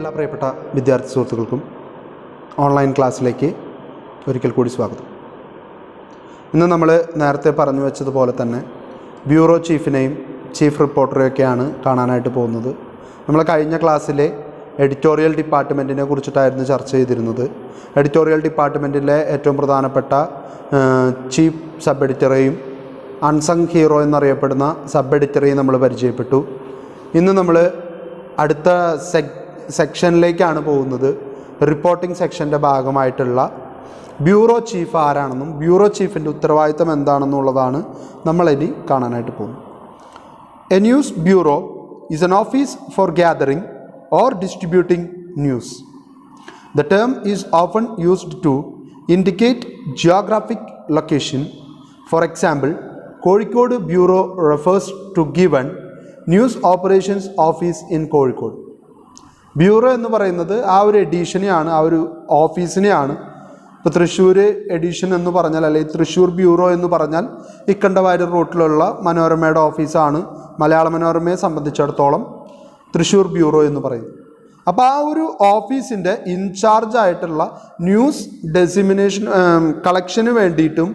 എല്ലാ പ്രിയപ്പെട്ട വിദ്യാർത്ഥി സുഹൃത്തുക്കൾക്കും ഓൺലൈൻ ക്ലാസ്സിലേക്ക് ഒരിക്കൽ കൂടി സ്വാഗതം. ഇന്ന് നമ്മൾ നേരത്തെ പറഞ്ഞു വെച്ചതുപോലെ തന്നെ ബ്യൂറോ ചീഫിനെയും ചീഫ് റിപ്പോർട്ടറെയൊക്കെയാണ് കാണാനായിട്ട് പോകുന്നത്. നമ്മൾ കഴിഞ്ഞ ക്ലാസ്സിലെ എഡിറ്റോറിയൽ ഡിപ്പാർട്ട്മെൻറ്റിനെ കുറിച്ചിട്ടായിരുന്നു ചർച്ച ചെയ്തിരുന്നത്. എഡിറ്റോറിയൽ ഡിപ്പാർട്ട്മെൻറ്റിലെ ഏറ്റവും പ്രധാനപ്പെട്ട ചീഫ് സബ് എഡിറ്ററെയും അൺസങ് ഹീറോ എന്നറിയപ്പെടുന്ന സബ് എഡിറ്ററെയും നമ്മൾ പരിചയപ്പെട്ടു. ഇന്ന് നമ്മൾ അടുത്ത സെക്ഷനിലേക്കാണ് പോകുന്നത്. റിപ്പോർട്ടിംഗ് സെക്ഷൻ്റെ ഭാഗമായിട്ടുള്ള ബ്യൂറോ ചീഫ് ആരാണെന്നും ബ്യൂറോ ചീഫിൻ്റെ ഉത്തരവാദിത്തം എന്താണെന്നുള്ളതാണ് നമ്മളിനി കാണാനായിട്ട് പോകുന്നത്. A news bureau is N office four gathering or distributing news. The term is often used to indicate geographic location. For example, Kozhikode Bureau refers to given news operations office in Kozhikode. Bureau എന്ന് പറയുന്നത് ആ ഒരു എഡീഷനെയാണ്, ആ ഒരു ഓഫീസിനെയാണ്. ഇപ്പോൾ Thrissur edition എന്ന് പറഞ്ഞാൽ, അല്ലെങ്കിൽ തൃശ്ശൂർ ബ്യൂറോ എന്ന് പറഞ്ഞാൽ ഇക്കണ്ടവാര്യർ റൂട്ടിലുള്ള മനോരമയുടെ ഓഫീസാണ് മലയാള മനോരമയെ സംബന്ധിച്ചിടത്തോളം തൃശ്ശൂർ ബ്യൂറോ എന്ന് പറയുന്നത്. അപ്പോൾ ആ ഒരു ഓഫീസിൻ്റെ ഇൻചാർജായിട്ടുള്ള ന്യൂസ് ഡെസിമിനേഷൻ കളക്ഷന് വേണ്ടിയിട്ടും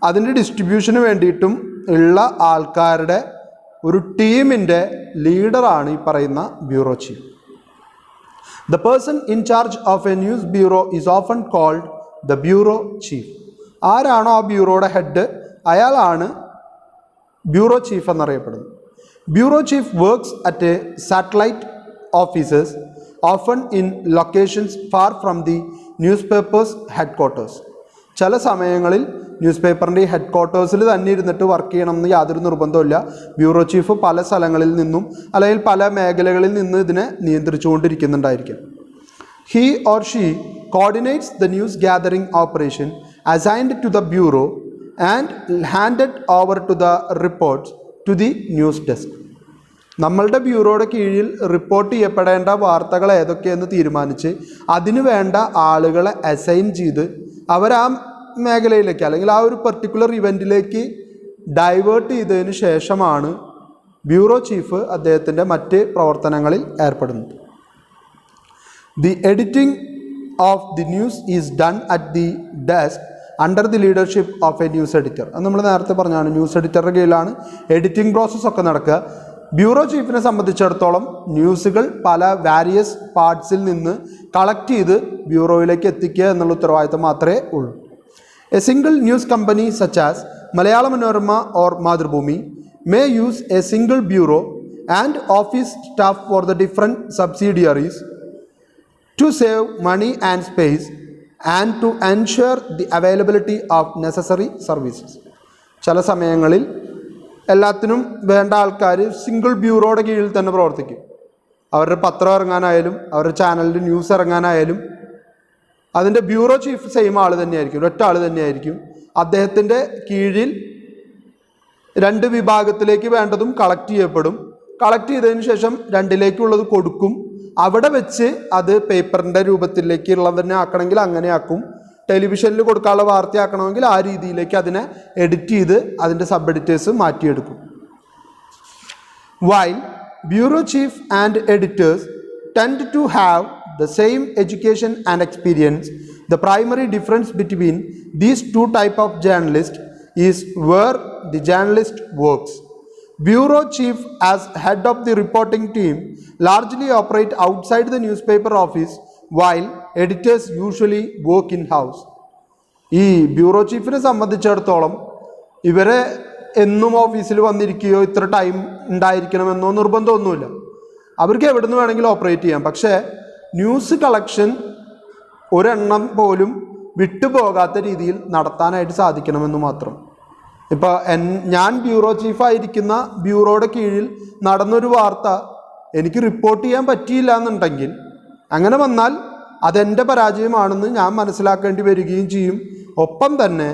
അതിൻ്റെ ഡിസ്ട്രിബ്യൂഷന് വേണ്ടിയിട്ടും ഉള്ള ആൾക്കാരുടെ ഒരു ടീമിൻ്റെ ലീഡറാണ് ഈ പറയുന്ന bureau chief. The person in charge of a news bureau is often called the bureau chief. ആരാണോ ആ ബ്യൂറോയുടെ ഹെഡ്, അയാളാണ് ബ്യൂറോ ചീഫ് എന്നറിയപ്പെടുന്നത്. Bureau chief works at a satellite offices, often in locations far from the newspaper's headquarters. ചില സമയങ്ങളിൽ news പേപ്പറിൻ്റെ head ക്വാർട്ടേഴ്സിൽ തന്നെ ഇരുന്നിട്ട് വർക്ക് ചെയ്യണമെന്ന് യാതൊരു നിർബന്ധമില്ല. ബ്യൂറോ ചീഫ് പല സ്ഥലങ്ങളിൽ നിന്നും അല്ലെങ്കിൽ പല മേഖലകളിൽ നിന്ന് ഇതിനെ നിയന്ത്രിച്ചുകൊണ്ടിരിക്കുന്നുണ്ടായിരിക്കും. He or she coordinates the news gathering operation assigned to the bureau and handed over to the reports to the news desk. നമ്മളുടെ ബ്യൂറോയുടെ കീഴിൽ റിപ്പോർട്ട് ചെയ്യപ്പെടേണ്ട വാർത്തകൾ ഏതൊക്കെയെന്ന് തീരുമാനിച്ച് അതിന് വേണ്ട ആളുകളെ അസൈൻ ചെയ്ത് അവർ ആ മേഖലയിലേക്ക് അല്ലെങ്കിൽ ആ ഒരു പെർട്ടിക്കുലർ ഇവൻറ്റിലേക്ക് ഡൈവേർട്ട് ചെയ്തതിന് ശേഷമാണ് ബ്യൂറോ ചീഫ് അദ്ദേഹത്തിൻ്റെ മറ്റ് പ്രവർത്തനങ്ങളിൽ ഏർപ്പെടുന്നത്. The editing of the news is done at the desk under the leadership of a news editor. അത് നമ്മൾ നേരത്തെ പറഞ്ഞാണ്, ന്യൂസ് എഡിറ്ററുടെ കീഴിലാണ് എഡിറ്റിംഗ് പ്രോസസ്സൊക്കെ നടക്കുക. ബ്യൂറോ ചീഫിനെ സംബന്ധിച്ചിടത്തോളം ന്യൂസുകൾ പല വാരിയസ് പാർട്സിൽ നിന്ന് കളക്ട് ചെയ്ത് ബ്യൂറോയിലേക്ക് എത്തിക്കുക എന്നുള്ള ഉത്തരവാദിത്തം മാത്രമേ ഉള്ളൂ. A single news company such as Malayala Manorama or Mathrubhumi may use a single bureau and office staff for the different subsidiaries to save money and space and to ensure the availability of necessary services. ചില സമയങ്ങളിൽ എല്ലാത്തിനും വേണ്ട ആൾക്കാർ single ബ്യൂറോയുടെ കീഴിൽ തന്നെ പ്രവർത്തിക്കും. അവരുടെ പത്രം ഇറങ്ങാനായാലും അവരുടെ ചാനലിൽ ന്യൂസ് ഇറങ്ങാനായാലും അതിൻ്റെ ബ്യൂറോ ചീഫ് സെയിം ആൾ തന്നെയായിരിക്കും, ഒറ്റ ആൾ തന്നെയായിരിക്കും. അദ്ദേഹത്തിൻ്റെ കീഴിൽ രണ്ട് വിഭാഗത്തിലേക്ക് വേണ്ടതും കളക്ട് ചെയ്യപ്പെടും. കളക്ട് ചെയ്തതിന് ശേഷം രണ്ടിലേക്കുള്ളത് കൊടുക്കും. അവിടെ വെച്ച് അത് പേപ്പറിൻ്റെ രൂപത്തിലേക്കുള്ളത് തന്നെ ആക്കണമെങ്കിൽ അങ്ങനെ ആക്കും. ടെലിവിഷനിൽ കൊടുക്കാനുള്ള വാർത്തയാക്കണമെങ്കിൽ ആ രീതിയിലേക്ക് അതിനെ എഡിറ്റ് ചെയ്ത് അതിൻ്റെ സബ് എഡിറ്റേഴ്സ് മാറ്റിയെടുക്കും. While bureau chief and editors tend to have the same education and experience, the primary difference between these two type of journalist is where the journalist works. Bureau chief as head of the reporting team largely operate outside the newspaper office while editors usually work in house. ഈ bureau ചീഫിനെ സംബന്ധിച്ചിടത്തോളം ഇവരെ എന്നും ഓഫീസിൽ വന്നിരിക്കുകയോ ഇത്ര time ഉണ്ടായിരിക്കണമെന്നോ നിർബന്ധമൊന്നുമില്ല. അവർക്ക് എവിടെ നിന്ന് വേണമെങ്കിലും ഓപ്പറേറ്റ് ചെയ്യാം. പക്ഷേ ന്യൂസ് കളക്ഷൻ ഒരെണ്ണം പോലും വിട്ടുപോകാത്ത രീതിയിൽ നടത്താനായിട്ട് സാധിക്കണമെന്ന് മാത്രം. ഇപ്പോൾ ഞാൻ ബ്യൂറോ ചീഫായിരിക്കുന്ന ബ്യൂറോയുടെ കീഴിൽ നടന്നൊരു വാർത്ത എനിക്ക് റിപ്പോർട്ട് ചെയ്യാൻ പറ്റിയില്ല എന്നുണ്ടെങ്കിൽ, അങ്ങനെ വന്നാൽ അതെൻ്റെ പരാജയമാണെന്ന് ഞാൻ മനസ്സിലാക്കേണ്ടി വരികയും ചെയ്യും. ഒപ്പം തന്നെ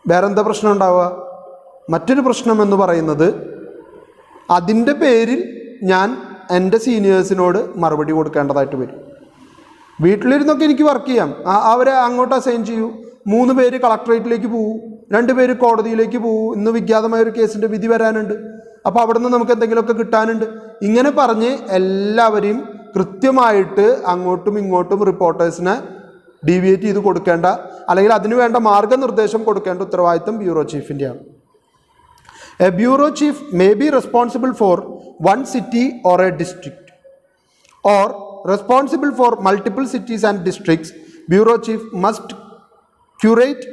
വേറെന്താ പ്രശ്നം ഉണ്ടാവുക? മറ്റൊരു പ്രശ്നം എന്ന് പറയുന്നത് അതിൻ്റെ പേരിൽ ഞാൻ എൻ്റെ സീനിയേഴ്സിനോട് മറുപടി കൊടുക്കേണ്ടതായിട്ട് വരും. വീട്ടിലിരുന്നൊക്കെ എനിക്ക് വർക്ക് ചെയ്യാം, അവരെ അങ്ങോട്ട് അസൈൻ ചെയ്യൂ. 3 പേര് കളക്ടറേറ്റിലേക്ക് പോകൂ, 2 പേര് കോടതിയിലേക്ക് പോകൂ, ഇന്ന് വിഖ്യാതമായൊരു കേസിൻ്റെ വിധി വരാനുണ്ട്, അപ്പോൾ അവിടെ നിന്ന് നമുക്ക് എന്തെങ്കിലുമൊക്കെ കിട്ടാനുണ്ട്. ഇങ്ങനെ പറഞ്ഞ് എല്ലാവരെയും കൃത്യമായിട്ട് അങ്ങോട്ടും ഇങ്ങോട്ടും റിപ്പോർട്ടേഴ്സിനെ ഡീവിയേറ്റ് ചെയ്ത് കൊടുക്കേണ്ട അല്ലെങ്കിൽ അതിനു വേണ്ട മാർഗനിർദ്ദേശം കൊടുക്കേണ്ട ഉത്തരവാദിത്തം ബ്യൂറോ ചീഫിൻ്റെയാണ്. A bureau chief may be responsible for one city or a district or responsible for multiple cities and districts. Bureau chief must curate,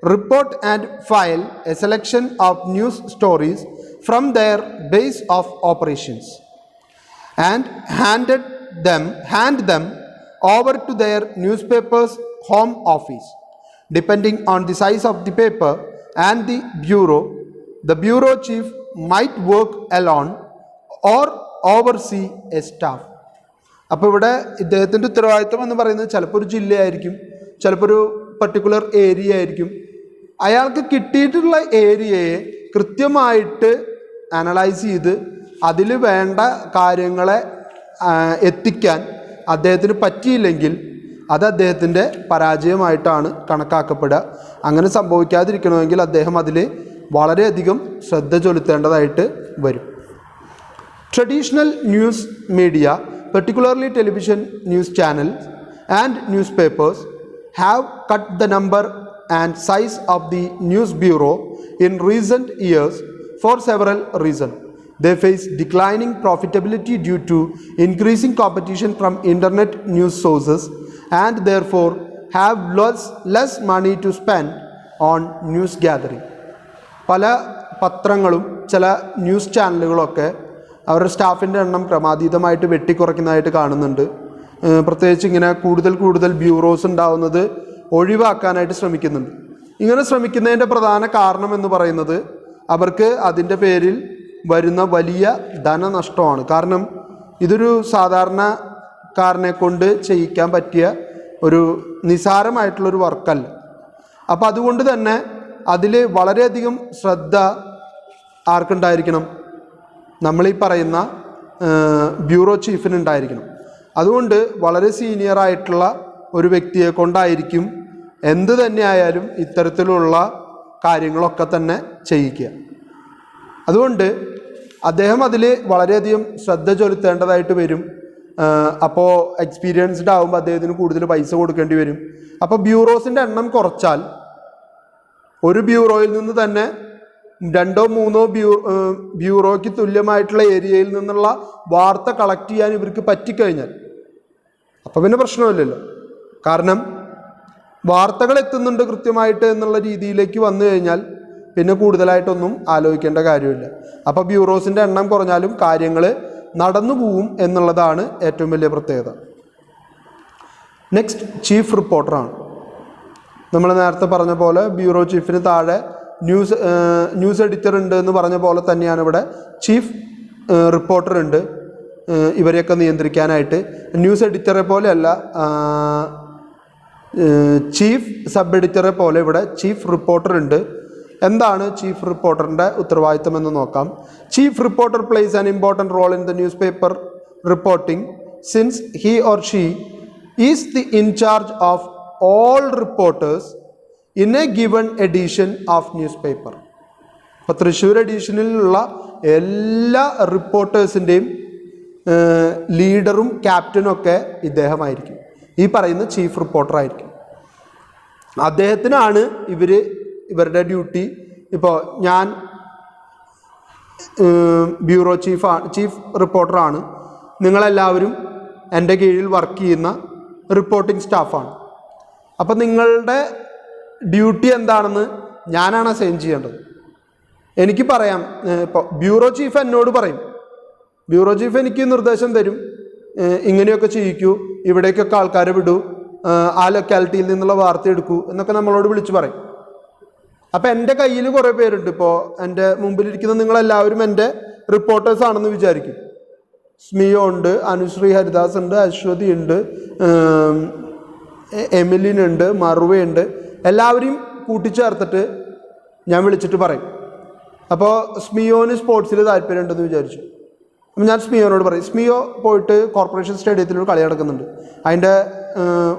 report and file a selection of news stories from their base of operations and hand them over to their newspaper's home office. Depending on the size of the paper and the bureau chief might work alone or oversee a staff. അപ്പോൾ ഇവിടെ ഇദ്ദേഹത്തിൻ്റെ ഉത്തരവാദിത്തം എന്ന് പറയുന്നത് ചിലപ്പോൾ ഒരു ജില്ലയായിരിക്കും, ചിലപ്പോൾ ഒരു പർട്ടിക്കുലർ ഏരിയ ആയിരിക്കും. അയാൾക്ക് കിട്ടിയിട്ടുള്ള ഏരിയയെ കൃത്യമായിട്ട് അനലൈസ് ചെയ്ത് അതിൽ വേണ്ട കാര്യങ്ങളെ എത്തിക്കാൻ അദ്ദേഹത്തിന് പറ്റിയില്ലെങ്കിൽ അത് അദ്ദേഹത്തിൻ്റെ പരാജയമായിട്ടാണ് കണക്കാക്കപ്പെടുക. അങ്ങനെ സംഭവിക്കാതിരിക്കണമെങ്കിൽ അദ്ദേഹം അതിൽ വളരെയധികം ശ്രദ്ധ ചെലുത്തേണ്ടതായിട്ട് വരും. Traditional news media, particularly television news channels and newspapers, have cut the number and size of the news bureau in recent years for several reasons. They face declining profitability due to increasing competition from internet news sources and therefore have less money to spend on news gathering. പല പത്രങ്ങളും ചില news ചാനലുകളൊക്കെ അവരുടെ സ്റ്റാഫിൻ്റെ എണ്ണം ക്രമാതീതമായിട്ട് വെട്ടിക്കുറയ്ക്കുന്നതായിട്ട് കാണുന്നുണ്ട്. പ്രത്യേകിച്ച് ഇങ്ങനെ കൂടുതൽ bureaus ഉണ്ടാവുന്നത് ഒഴിവാക്കാനായിട്ട് ശ്രമിക്കുന്നുണ്ട്. ഇങ്ങനെ ശ്രമിക്കുന്നതിൻ്റെ പ്രധാന കാരണം എന്ന് പറയുന്നത് അവർക്ക് അതിൻ്റെ പേരിൽ വരുന്ന വലിയ ധനനഷ്ടമാണ്. കാരണം ഇതൊരു സാധാരണക്കാരനെ കൊണ്ട് ചെയ്യിക്കാൻ പറ്റിയ ഒരു നിസാരമായിട്ടുള്ളൊരു വർക്കല്ല. അപ്പോൾ അതുകൊണ്ട് തന്നെ അതിൽ വളരെയധികം ശ്രദ്ധ ആർക്കുണ്ടായിരിക്കണം? നമ്മളീ പറയുന്ന ബ്യൂറോ ചീഫിനുണ്ടായിരിക്കണം. അതുകൊണ്ട് വളരെ സീനിയറായിട്ടുള്ള ഒരു വ്യക്തിയെ കൊണ്ടായിരിക്കും എന്ത് തന്നെയായാലും ഇത്തരത്തിലുള്ള കാര്യങ്ങളൊക്കെ തന്നെ ചെയ്യിക്കുക. അതുകൊണ്ട് അദ്ദേഹം അതിൽ വളരെയധികം ശ്രദ്ധ ചെലുത്തേണ്ടതായിട്ട് വരും. അപ്പോൾ എക്സ്പീരിയൻസ്ഡ് ആകുമ്പോൾ അദ്ദേഹത്തിന് കൂടുതൽ പൈസ കൊടുക്കേണ്ടി വരും. അപ്പോൾ ബ്യൂറോസിൻ്റെ എണ്ണം കുറച്ചാൽ ഒരു ബ്യൂറോയിൽ നിന്ന് തന്നെ 2-3 ബ്യൂറോയ്ക്ക് തുല്യമായിട്ടുള്ള ഏരിയയിൽ നിന്നുള്ള വാർത്ത കളക്ട് ചെയ്യാൻ ഇവർക്ക് പറ്റിക്കഴിഞ്ഞാൽ അപ്പോൾ പിന്നെ പ്രശ്നമില്ലല്ലോ. കാരണം വാർത്തകൾ എത്തുന്നുണ്ട് കൃത്യമായിട്ട് എന്നുള്ള രീതിയിലേക്ക് വന്നു കഴിഞ്ഞാൽ പിന്നെ കൂടുതലായിട്ടൊന്നും ആലോചിക്കേണ്ട കാര്യമില്ല. അപ്പോൾ ബ്യൂറോസിൻ്റെ എണ്ണം കുറഞ്ഞാലും കാര്യങ്ങൾ നടന്നു പോവും എന്നുള്ളതാണ് ഏറ്റവും വലിയ പ്രത്യേകത. നെക്സ്റ്റ് ചീഫ് റിപ്പോർട്ടറാണ്. നമ്മൾ നേരത്തെ പറഞ്ഞ പോലെ ബ്യൂറോ ചീഫിന് താഴെ ന്യൂസ് എഡിറ്റർ ഉണ്ട് എന്ന് പറഞ്ഞ പോലെ തന്നെയാണ് ഇവിടെ ചീഫ് റിപ്പോർട്ടർ ഉണ്ട്. ഇവരെയൊക്കെ നിയന്ത്രിക്കാനായിട്ട് ന്യൂസ് എഡിറ്ററെ പോലെയല്ല, ചീഫ് സബ് എഡിറ്ററെ പോലെ ഇവിടെ ചീഫ് റിപ്പോർട്ടർ ഉണ്ട്. എന്താണ് ചീഫ് റിപ്പോർട്ടറിൻ്റെ ഉത്തരവാദിത്തം എന്ന് നോക്കാം. Chief reporter plays an important role in the newspaper reporting since he or she is the in charge of all reporters in a given edition of newspaper. അപ്പോൾ തൃശ്ശൂർ എഡിഷനിലുള്ള എല്ലാ റിപ്പോർട്ടേഴ്സിൻ്റെയും ലീഡറും ക്യാപ്റ്റനും ഒക്കെ ഇദ്ദേഹമായിരിക്കും. ഈ പറയുന്ന ചീഫ് റിപ്പോർട്ടറായിരിക്കും. അദ്ദേഹത്തിനാണ് ഇവരുടെ ഡ്യൂട്ടി. ഇപ്പോൾ ഞാൻ ബ്യൂറോ ചീഫ് റിപ്പോർട്ടറാണ്, നിങ്ങളെല്ലാവരും എൻ്റെ കീഴിൽ വർക്ക് ചെയ്യുന്ന റിപ്പോർട്ടിംഗ് സ്റ്റാഫാണ്. അപ്പോൾ നിങ്ങളുടെ ഡ്യൂട്ടി എന്താണെന്ന് ഞാനാണ് അസൈൻ ചെയ്യേണ്ടത്. എനിക്ക് പറയാം, ഇപ്പോൾ ബ്യൂറോ ചീഫ് എന്നോട് പറയും, ബ്യൂറോ ചീഫ് എനിക്ക് നിർദ്ദേശം തരും, ഇങ്ങനെയൊക്കെ ചെയ്യിക്കൂ, ഇവിടേക്കൊക്കെ ആൾക്കാരെ വിടൂ, ആ ലൊക്കാലിറ്റിയിൽ നിന്നുള്ള വാർത്ത എടുക്കൂ എന്നൊക്കെ നമ്മളോട് വിളിച്ച് പറയും. അപ്പോൾ എൻ്റെ കയ്യിൽ കുറേ പേരുണ്ട്. ഇപ്പോൾ എൻ്റെ മുമ്പിലിരിക്കുന്ന നിങ്ങളെല്ലാവരും എൻ്റെ റിപ്പോർട്ടേഴ്സ് ആണെന്ന് വിചാരിക്കും. സ്മിയോ ഉണ്ട്, അനുശ്രീ ഹരിദാസ് ഉണ്ട്, അശ്വതി ഉണ്ട്, എമിലിൻ ഉണ്ട്, മറുവയുണ്ട്. എല്ലാവരെയും കൂട്ടിച്ചേർത്തിട്ട് ഞാൻ വിളിച്ചിട്ട് പറയും. അപ്പോൾ സ്മിയോന് സ്പോർട്സിൽ താല്പര്യം ഉണ്ടെന്ന് വിചാരിച്ചു. അപ്പം ഞാൻ സ്മിയോനോട് പറയും, സ്മിയോ പോയിട്ട് കോർപ്പറേഷൻ സ്റ്റേഡിയത്തിൽ ഒരു കളി നടക്കുന്നുണ്ട്, അതിൻ്റെ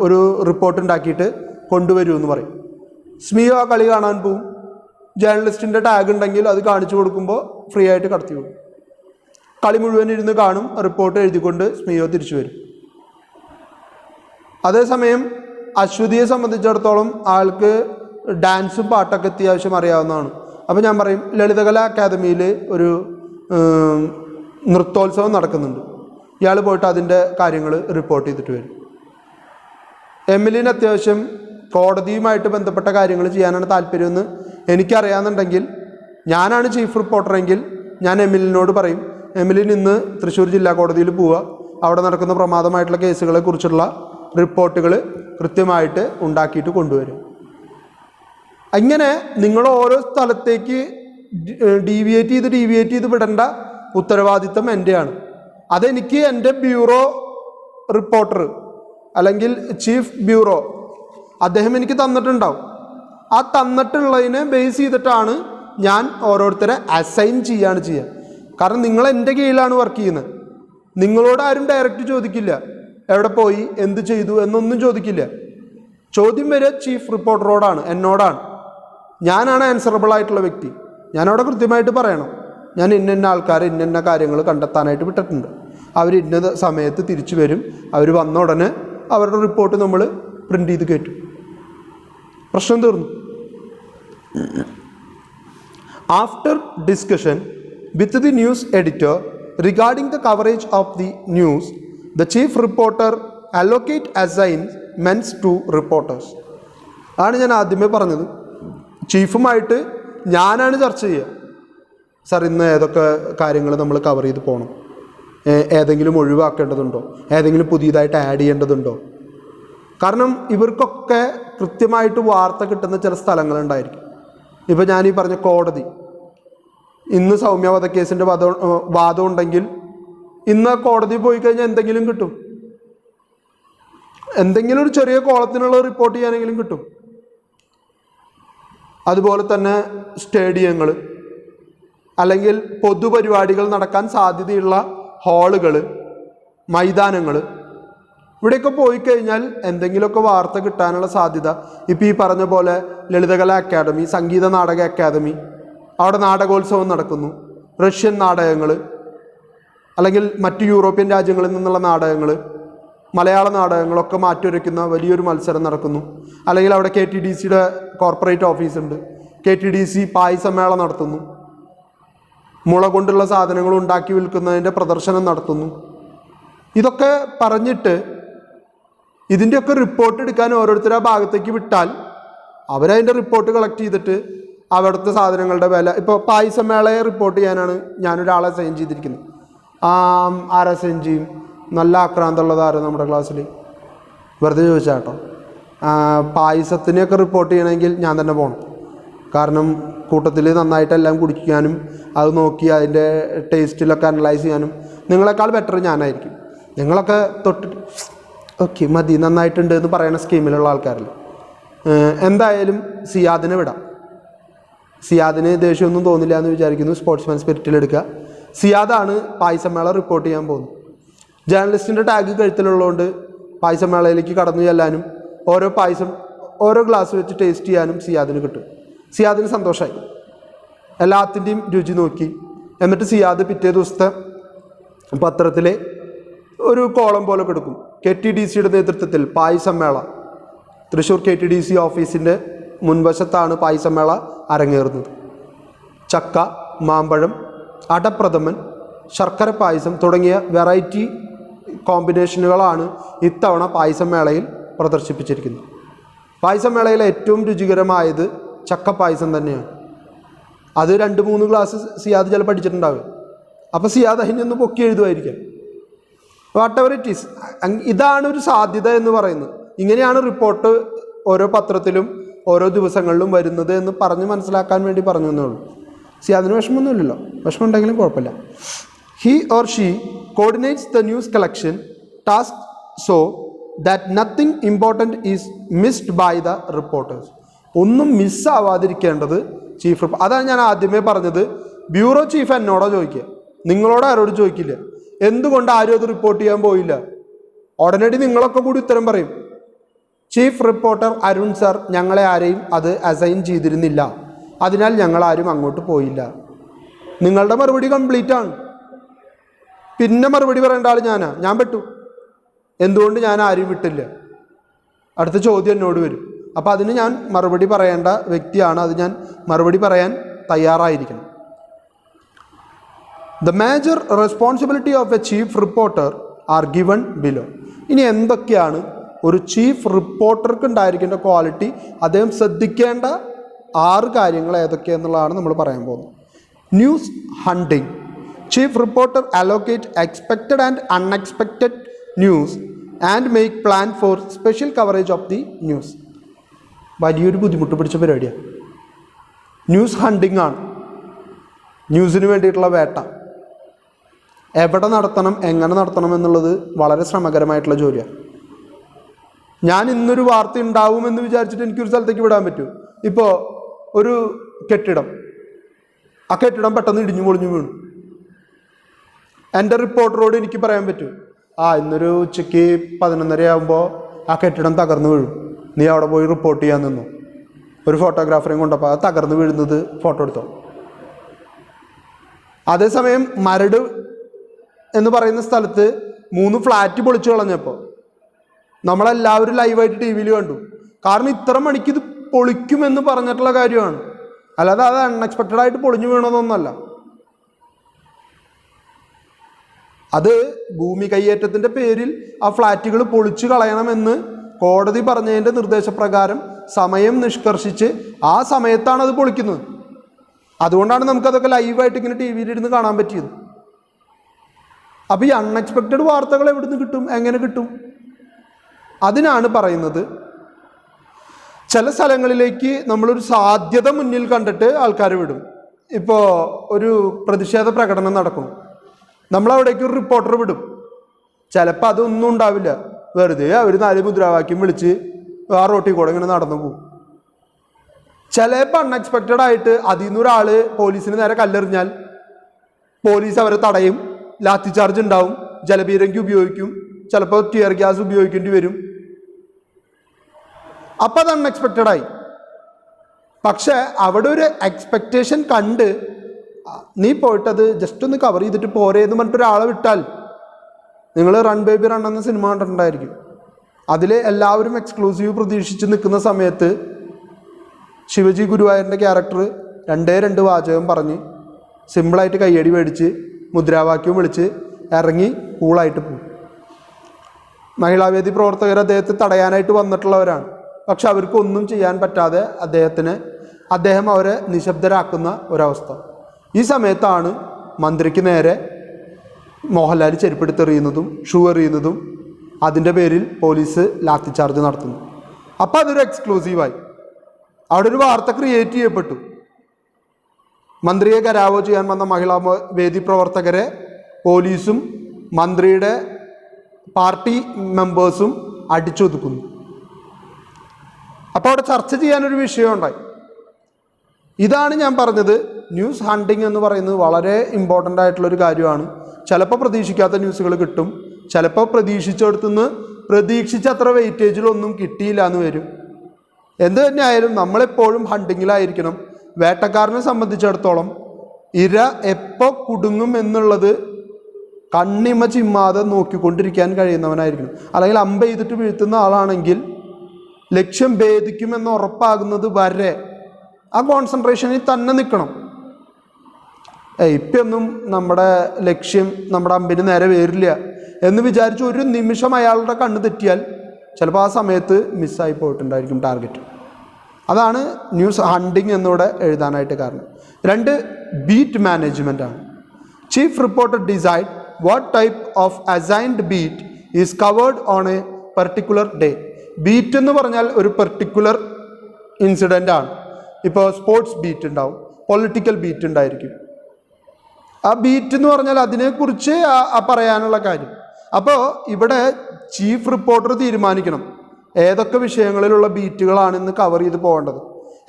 ഒരു റിപ്പോർട്ട് ഉണ്ടാക്കിയിട്ട് കൊണ്ടുവരൂ എന്ന് പറയും. സ്മിയോ ആ കളി കാണാൻ പോവും. ജേർണലിസ്റ്റിൻ്റെ ടാഗ് ഉണ്ടെങ്കിൽ അത് കാണിച്ചു കൊടുക്കുമ്പോൾ ഫ്രീ ആയിട്ട് കടത്തി വിടും. കളി മുഴുവൻ ഇരുന്ന് കാണും, റിപ്പോർട്ട് എഴുതിക്കൊണ്ട് സ്മിയോ തിരിച്ചു വരും. അതേസമയം അശ്വതിയെ സംബന്ധിച്ചിടത്തോളം ആൾക്ക് ഡാൻസും പാട്ടൊക്കെ അത്യാവശ്യം അറിയാവുന്നതാണ്. അപ്പോൾ ഞാൻ പറയും, ലളിതകലാ അക്കാദമിയിൽ ഒരു നൃത്തോത്സവം നടക്കുന്നുണ്ട്, ഇയാൾ പോയിട്ട് അതിൻ്റെ കാര്യങ്ങൾ റിപ്പോർട്ട് ചെയ്തിട്ട് വരും. എമിലിന് അത്യാവശ്യം കോടതിയുമായിട്ട് ബന്ധപ്പെട്ട കാര്യങ്ങൾ ചെയ്യാനാണ് താല്പര്യമെന്ന് എനിക്കറിയാമെന്നുണ്ടെങ്കിൽ, ഞാനാണ് ചീഫ് റിപ്പോർട്ടറെങ്കിൽ ഞാൻ എമിലിനോട് പറയും, എമിലിൻ ഇന്ന് തൃശ്ശൂർ ജില്ലാ കോടതിയിൽ പോവുക, അവിടെ നടക്കുന്ന പ്രമാദമായിട്ടുള്ള കേസുകളെ കുറിച്ചുള്ള റിപ്പോർട്ടുകൾ കൃത്യമായിട്ട് ഉണ്ടാക്കിയിട്ട് കൊണ്ടുവരും. അങ്ങനെ നിങ്ങൾ ഓരോ സ്ഥലത്തേക്ക് ഡീവിയേറ്റ് ചെയ്ത് വിടേണ്ട ഉത്തരവാദിത്തം എൻ്റെയാണ്. അതെനിക്ക് എൻ്റെ ബ്യൂറോ റിപ്പോർട്ടർ അല്ലെങ്കിൽ ചീഫ് ബ്യൂറോ അദ്ദേഹം എനിക്ക് തന്നിട്ടുണ്ടാവും. ആ തന്നിട്ടുള്ളതിനെ ബേസ് ചെയ്തിട്ടാണ് ഞാൻ ഓരോരുത്തരെ അസൈൻ ചെയ്യുക. കാരണം നിങ്ങൾ എൻ്റെ കീഴിലാണ് വർക്ക് ചെയ്യുന്നത്. നിങ്ങളോട് ആരും ഡയറക്റ്റ് ചോദിക്കില്ല, എവിടെ പോയി, എന്ത് ചെയ്തു എന്നൊന്നും ചോദിക്കില്ല. ചോദ്യം വരെ ചീഫ് റിപ്പോർട്ടറോടാണ്, എന്നോടാണ്. ഞാനാണ് ആൻസറബിൾ ആയിട്ടുള്ള വ്യക്തി. ഞാനവിടെ കൃത്യമായിട്ട് പറയണം, ഞാൻ ഇന്ന ആൾക്കാർ ഇന്ന കാര്യങ്ങൾ കണ്ടെത്താനായിട്ട് വിട്ടിട്ടുണ്ട്, അവർ ഇന്ന സമയത്ത് തിരിച്ചു വരും, അവർ വന്ന ഉടനെ അവരുടെ റിപ്പോർട്ട് നമ്മൾ പ്രിൻ്റ് ചെയ്ത് കയറ്റും. പ്രശ്നം തീർന്നു. After discussion with the news editor regarding the coverage of the news, the chief reporter allocate assignments to reporters. ആണ് ഞാൻ ആദ്യമേ പറഞ്ഞത്. ചീഫുമായിട്ട് ഞാനാണ് ചർച്ച ചെയ്യുക. സാർ, ഇന്ന് ഏതൊക്കെ കാര്യങ്ങൾ നമ്മൾ കവർ ചെയ്ത് പോകണം, ഏതെങ്കിലും ഒഴിവാക്കേണ്ടതുണ്ടോ, ഏതെങ്കിലും പുതിയതായിട്ട് ആഡ് ചെയ്യേണ്ടതുണ്ടോ? കാരണം ഇവർക്കൊക്കെ കൃത്യമായിട്ട് വാർത്ത കിട്ടുന്ന ചില സ്ഥലങ്ങളുണ്ടായിരിക്കും. ഇപ്പോൾ ഞാൻ ഈ പറഞ്ഞ കോടതി, ഇന്ന് സൗമ്യ വധക്കേസിൻ്റെ വാദം ഉണ്ടെങ്കിൽ ഇന്ന് കോടതി പോയി കഴിഞ്ഞാൽ എന്തെങ്കിലും കിട്ടും, എന്തെങ്കിലും ഒരു ചെറിയ കോളത്തിനുള്ള റിപ്പോർട്ട് ചെയ്യാനെങ്കിലും കിട്ടും. അതുപോലെ തന്നെ സ്റ്റേഡിയങ്ങൾ അല്ലെങ്കിൽ പൊതുപരിപാടികൾ നടക്കാൻ സാധ്യതയുള്ള ഹാളുകൾ, മൈതാനങ്ങൾ, ഇവിടെയൊക്കെ പോയി കഴിഞ്ഞാൽ എന്തെങ്കിലുമൊക്കെ വാർത്ത കിട്ടാനുള്ള സാധ്യത. ഇപ്പോൾ ഈ പറഞ്ഞ പോലെ ലളിതകലാ അക്കാദമി, സംഗീത നാടക അക്കാദമി, അവിടെ നാടകോത്സവം നടക്കുന്നു. റഷ്യൻ നാടകങ്ങൾ അല്ലെങ്കിൽ മറ്റ് യൂറോപ്യൻ രാജ്യങ്ങളിൽ നിന്നുള്ള നാടകങ്ങൾ, മലയാള നാടകങ്ങളൊക്കെ മാറ്റിവരയ്ക്കുന്ന വലിയൊരു മത്സരം നടക്കുന്നു. അല്ലെങ്കിൽ അവിടെ KTDCയുടെ കോർപ്പറേറ്റ് ഓഫീസുണ്ട്, KTDC പായസമേള നടത്തുന്നു, മുള കൊണ്ടുള്ള സാധനങ്ങൾ ഉണ്ടാക്കി വിൽക്കുന്നതിൻ്റെ പ്രദർശനം നടത്തുന്നു. ഇതൊക്കെ പറഞ്ഞിട്ട് ഇതിൻ്റെയൊക്കെ റിപ്പോർട്ട് എടുക്കാൻ ഓരോരുത്തർ ആ ഭാഗത്തേക്ക് വിട്ടാൽ അവരതിൻ്റെ റിപ്പോർട്ട് കളക്ട് ചെയ്തിട്ട് അവിടുത്തെ സാധനങ്ങളുടെ വില, ഇപ്പോൾ പായസമേളയെ റിപ്പോർട്ട് ചെയ്യാനാണ് ഞാനൊരാളെ സൈൻ ചെയ്തിരിക്കുന്നത്. ആരാ സൈൻ ചെയ്യും? നല്ല ആക്രാന്തമുള്ളത് ആരും നമ്മുടെ ക്ലാസ്സിൽ, വെറുതെ ചോദിച്ചാൽ കേട്ടോ. പായസത്തിനെയൊക്കെ റിപ്പോർട്ട് ചെയ്യണമെങ്കിൽ ഞാൻ തന്നെ പോകണം. കാരണം കൂട്ടത്തിൽ നന്നായിട്ടെല്ലാം കുടിക്കാനും അത് നോക്കി അതിൻ്റെ ടേസ്റ്റിലൊക്കെ അനലൈസ് ചെയ്യാനും നിങ്ങളെക്കാൾ ബെറ്റർ ഞാനായിരിക്കും. നിങ്ങളൊക്കെ തൊട്ട് ഓക്കെ മതി, നന്നായിട്ടുണ്ട് എന്ന് പറയുന്ന സ്കീമിലുള്ള ആൾക്കാരല്ല. എന്തായാലും സിയാദിനെ വിടാം. സിയാദിന് ദേഷ്യമൊന്നും തോന്നില്ല എന്ന് വിചാരിക്കുന്നു. സ്പോർട്സ്മാൻ സ്പിരിറ്റിലെടുക്കുക. സിയാദാണ് പായസമേള റിപ്പോർട്ട് ചെയ്യാൻ പോകുന്നത്. ജേർണലിസ്റ്റിൻ്റെ ടാഗ് കഴുത്തിലുള്ളതുകൊണ്ട് പായസമേളയിലേക്ക് കടന്നു ചെല്ലാനും ഓരോ പായസം ഓരോ ഗ്ലാസ് വെച്ച് ടേസ്റ്റ് ചെയ്യാനും സിയാദിന് കിട്ടും. സിയാദിന് സന്തോഷമായി, എല്ലാത്തിൻ്റെയും രുചി നോക്കി. എന്നിട്ട് സിയാദ് പിറ്റേ ദിവസത്തെ പത്രത്തിൽ ഒരു കോളം പോലെ കൊടുക്കും. KTDCയുടെ നേതൃത്വത്തിൽ പായസമേള, തൃശ്ശൂർ KTDC ഓഫീസിൻ്റെ മുൻവശത്താണ് പായസമേള അരങ്ങേറുന്നത്. ചക്ക, മാമ്പഴം, അടപ്രഥമൻ, ശർക്കര പായസം തുടങ്ങിയ വെറൈറ്റി കോമ്പിനേഷനുകളാണ് ഇത്തവണ പായസമേളയിൽ പ്രദർശിപ്പിച്ചിരിക്കുന്നത്. പായസമേളയിലെ ഏറ്റവും രുചികരമായത് ചക്കപ്പായസം തന്നെയാണ്. അത് 2-3 ഗ്ലാസ് സിയാദ് ചിലപ്പോൾ പഠിച്ചിട്ടുണ്ടാവും. അപ്പോൾ സിയാദ് അതിനൊന്ന് പൊക്കി എഴുതുമായിരിക്കാം. വാട്ട് എവർ ഇറ്റ് ഈസ്, ഇതാണ് ഒരു സാധ്യത എന്ന് പറയുന്നത്. ഇങ്ങനെയാണ് റിപ്പോർട്ട് ഓരോ പത്രത്തിലും ഓരോ ദിവസങ്ങളിലും വരുന്നത് എന്ന് പറഞ്ഞ് മനസ്സിലാക്കാൻ വേണ്ടി പറഞ്ഞു എന്നേ ഉള്ളൂ. സിയാദിന് വിഷമമൊന്നുമില്ലല്ലോ, വിഷമം ഉണ്ടെങ്കിലും കുഴപ്പമില്ല. He or she coordinates the news collection task so that nothing important is missed by the reporters. ഒന്നും മിസ്സാവാതിരിക്കേണ്ടത് ചീഫ്. അതാണ് ഞാൻ ആദ്യമേ പറഞ്ഞത്. ബ്യൂറോ ചീഫ് എന്നോടോ ചോദിക്കുക, നിങ്ങളോട് ആരോട് ചോദിക്കില്ല. എന്തുകൊണ്ട് ആരും അത് റിപ്പോർട്ട് ചെയ്യാൻ പോയില്ല? ഉടനടി നിങ്ങളൊക്കെ കൂടി ഉത്തരം പറയും. ചീഫ് റിപ്പോർട്ടർ അരുൺ സാർ ഞങ്ങളെ ആരെയും അത് അസൈൻ ചെയ്തിരുന്നില്ല, അതിനാൽ ഞങ്ങളാരും അങ്ങോട്ട് പോയില്ല. നിങ്ങളുടെ മറുപടി കംപ്ലീറ്റ് ആണ്. പിന്നെ മറുപടി പറയേണ്ട ആൾ ഞാൻ പെട്ടു. എന്തുകൊണ്ട് ഞാൻ ആരും വിട്ടില്ല? അടുത്ത ചോദ്യം എന്നോട് വരും. അപ്പോൾ അതിന് ഞാൻ മറുപടി പറയേണ്ട വ്യക്തിയാണ്. അത് ഞാൻ മറുപടി പറയാൻ തയ്യാറായിരിക്കണം. The major responsibility of a chief reporter are given below. ഇനി എന്തൊക്കെയാണ് ഒരു ചീഫ് റിപ്പോർട്ടർക്ക് ഉണ്ടായിരിക്കേണ്ട ക്വാളിറ്റി, അദ്ദേഹം ശ്രദ്ധിക്കേണ്ട 6 കാര്യങ്ങൾ ഏതൊക്കെയെന്നുള്ളതാണ് നമ്മൾ പറയാൻ പോകുന്നത്. News hunting. Chief reporter allocate expected and unexpected news and make plan for special coverage of the news. വലിയൊരു ബുദ്ധിമുട്ട് പിടിച്ച പരിപാടിയാണ്. ന്യൂസ് ഹണ്ടിങ് ആണ്, ന്യൂസിന് വേണ്ടിയിട്ടുള്ള വേട്ട. എവിടെ നടത്തണം, എങ്ങനെ നടത്തണം എന്നുള്ളത് വളരെ ശ്രമകരമായിട്ടുള്ള ജോലിയാണ്. ഞാൻ ഇന്നൊരു വാർത്ത ഉണ്ടാവുമെന്ന് വിചാരിച്ചിട്ട് എനിക്കൊരു സ്ഥലത്തേക്ക് വിടാൻ പറ്റുമോ? ഇപ്പോൾ ഒരു കെട്ടിടം, ആ കെട്ടിടം പെട്ടെന്ന് ഇടിഞ്ഞു പൊളിഞ്ഞു വീണു. എൻ്റെ റിപ്പോർട്ടറോട് എനിക്ക് പറയാൻ പറ്റും, ഇന്നൊരു ഉച്ചയ്ക്ക് 11:30 ആകുമ്പോൾ ആ കെട്ടിടം തകർന്നു വീഴും, നീ അവിടെ പോയി റിപ്പോർട്ട് ചെയ്യാൻ നിന്നു. ഒരു ഫോട്ടോഗ്രാഫറെയും കൊണ്ടപ്പോൾ അത് തകർന്നു വീഴുന്നത് ഫോട്ടോ എടുത്തോ. അതേസമയം മരട് എന്ന് പറയുന്ന സ്ഥലത്ത് 3 ഫ്ലാറ്റ് പൊളിച്ചു കളഞ്ഞപ്പോൾ നമ്മളെല്ലാവരും ലൈവായിട്ട് ടി വിയിൽ കണ്ടു. കാരണം ഇത്ര മണിക്ക് ഇത് പൊളിക്കുമെന്ന് പറഞ്ഞിട്ടുള്ള കാര്യമാണ്, അല്ലാതെ അത് അൺഎക്സ്പെക്റ്റഡ് ആയിട്ട് പൊളിഞ്ഞു വീണതൊന്നുമല്ല. അത് ഭൂമി കയ്യേറ്റത്തിൻ്റെ പേരിൽ ആ ഫ്ലാറ്റുകൾ പൊളിച്ചു കളയണമെന്ന് കോടതി പറഞ്ഞതിൻ്റെ നിർദ്ദേശപ്രകാരം സമയം നിഷ്കർഷിച്ച് ആ സമയത്താണ് അത് പൊളിക്കുന്നത്. അതുകൊണ്ടാണ് നമുക്കതൊക്കെ ലൈവായിട്ട് ഇങ്ങനെ ടി വിയിലിരുന്ന് കാണാൻ പറ്റിയത്. അപ്പോൾ ഈ അൺഎക്സ്പെക്റ്റഡ് വാർത്തകൾ എവിടുന്ന് കിട്ടും, എങ്ങനെ കിട്ടും? അതിനാണ് പറയുന്നത്, ചില സ്ഥലങ്ങളിലേക്ക് നമ്മളൊരു സാധ്യത മുന്നിൽ കണ്ടിട്ട് ആൾക്കാർ വിടും. ഇപ്പോൾ ഒരു പ്രതിഷേധ പ്രകടനം നടക്കണം, നമ്മളവിടേക്ക് ഒരു റിപ്പോർട്ടർ വിടും. ചിലപ്പോൾ അതൊന്നും ഉണ്ടാവില്ല, വെറുതെ അവർ 4 മുദ്രാവാക്യം വിളിച്ച് ആ റോട്ടിൽ കൂടെ ഇങ്ങനെ നടന്നു പോകും. ചിലപ്പോൾ അൺഎക്സ്പെക്റ്റഡ് ആയിട്ട് അതിൽ നിന്നൊരാൾ പോലീസിന് നേരെ കല്ലെറിഞ്ഞാൽ പോലീസ് അവരെ തടയും, ലാത്തി ചാർജ് ഉണ്ടാവും, ജലപീരങ്കി ഉപയോഗിക്കും, ചിലപ്പോൾ ടിയർ ഗ്യാസ് ഉപയോഗിക്കേണ്ടി വരും. അപ്പം അത് അൺഎക്സ്പെക്റ്റഡായി. പക്ഷേ അവിടെ ഒരു എക്സ്പെക്റ്റേഷൻ കണ്ട് നീ പോയിട്ടത് ജസ്റ്റ് ഒന്ന് കവർ ചെയ്തിട്ട് പോരേ എന്ന് പറഞ്ഞിട്ട് ഒരാളെ വിട്ടാൽ, നിങ്ങൾ റൺ ബേബി റൺ എന്ന സിനിമ കണ്ടിട്ടുണ്ടായിരിക്കും. അതിൽ എല്ലാവരും എക്സ്ക്ലൂസീവ് പ്രതീക്ഷിച്ച് നിൽക്കുന്ന സമയത്ത് ശിവജി ഗുരുവായൂരിൻ്റെ ക്യാരക്ടർ 2 വാചകം പറഞ്ഞ് സിമ്പിളായിട്ട് കയ്യടി മേടിച്ച് മുദ്രാവാക്യവും വിളിച്ച് ഇറങ്ങി കൂളായിട്ട് പോകും. മഹിളാവേദി പ്രവർത്തകർ അദ്ദേഹത്തെ തടയാനായിട്ട് വന്നിട്ടുള്ളവരാണ്. പക്ഷെ അവർക്കൊന്നും ചെയ്യാൻ പറ്റാതെ അദ്ദേഹം അവരെ നിശബ്ദരാക്കുന്ന ഒരവസ്ഥ. ഈ സമയത്താണ് മന്ത്രിക്ക് നേരെ മോഹൻലാൽ ചെരുപ്പെടുത്തെറിയുന്നതും ഷൂ എറിയുന്നതും അതിൻ്റെ പേരിൽ പോലീസ് ലാത്തി ചാർജ് നടത്തുന്നു. അപ്പോൾ അതൊരു എക്സ്ക്ലൂസീവായി അവിടെ ഒരു വാർത്ത ക്രിയേറ്റ് ചെയ്യപ്പെട്ടു. മന്ത്രിയെ കരാവോ ചെയ്യാൻ വന്ന മഹിളാ വേദി പ്രവർത്തകരെ പോലീസും മന്ത്രിയുടെ പാർട്ടി മെമ്പേഴ്സും അടിച്ചൊതുക്കുന്നു. അപ്പോൾ അവിടെ ചർച്ച ചെയ്യാനൊരു വിഷയം ഉണ്ടായി. ഇതാണ് ഞാൻ പറഞ്ഞത്, ന്യൂസ് ഹണ്ടിങ് എന്ന് പറയുന്നത് വളരെ ഇമ്പോർട്ടൻ്റ് ആയിട്ടുള്ളൊരു കാര്യമാണ്. ചിലപ്പോൾ പ്രതീക്ഷിക്കാത്ത ന്യൂസുകൾ കിട്ടും, ചിലപ്പോൾ പ്രതീക്ഷിച്ചെടുത്തുനിന്ന് പ്രതീക്ഷിച്ചത്ര വെയിറ്റേജിലൊന്നും കിട്ടിയില്ല എന്ന് വരും. എന്ത് തന്നെയായാലും നമ്മളെപ്പോഴും ഹണ്ടിങ്ങിലായിരിക്കണം. വേട്ടക്കാരനെ സംബന്ധിച്ചിടത്തോളം ഇര എപ്പോൾ കുടുങ്ങും എന്നുള്ളത് കണ്ണിമ ചിമ്മാതെ നോക്കിക്കൊണ്ടിരിക്കാൻ കഴിയുന്നവനായിരിക്കണം. അല്ലെങ്കിൽ അമ്പ ചെയ്തിട്ട് വീഴ്ത്തുന്ന ആളാണെങ്കിൽ ലക്ഷ്യം ഭേദിക്കുമെന്ന് ഉറപ്പാകുന്നത് വരെ ആ കോൺസെൻട്രേഷനിൽ തന്നെ നിൽക്കണം. ഇപ്പൊന്നും നമ്മുടെ ലക്ഷ്യം നമ്മുടെ അമ്പിന് നേരെ വരില്ല എന്ന് വിചാരിച്ച് ഒരു നിമിഷം അയാളുടെ കണ്ണ് തെറ്റിയാൽ ചിലപ്പോൾ ആ സമയത്ത് മിസ്സായി പോയിട്ടുണ്ടായിരിക്കും ടാർഗറ്റ്. അതാണ് ന്യൂസ് ഹണ്ടിങ് എന്നിവിടെ എഴുതാനായിട്ട് കാരണം. 2 ബീറ്റ് മാനേജ്മെൻ്റ് ആണ്. Chief reporter decide what type of assigned beat is covered on A particular day. Beat എന്ന് പറഞ്ഞാൽ ഒരു പെർട്ടിക്കുലർ ഇൻസിഡൻ്റ് ആണ്. ഇപ്പോൾ സ്പോർട്സ് ബീറ്റ് ഉണ്ടാവും, പൊളിറ്റിക്കൽ ബീറ്റ് ഉണ്ടായിരിക്കും. ആ ബീറ്റ് എന്ന് പറഞ്ഞാൽ അതിനെക്കുറിച്ച് പറയാനുള്ള കാര്യം. അപ്പോൾ ഇവിടെ ചീഫ് റിപ്പോർട്ടർ തീരുമാനിക്കണം ഏതൊക്കെ വിഷയങ്ങളിലുള്ള ബീറ്റുകളാണ് ഇന്ന് കവർ ചെയ്ത് പോകേണ്ടത്,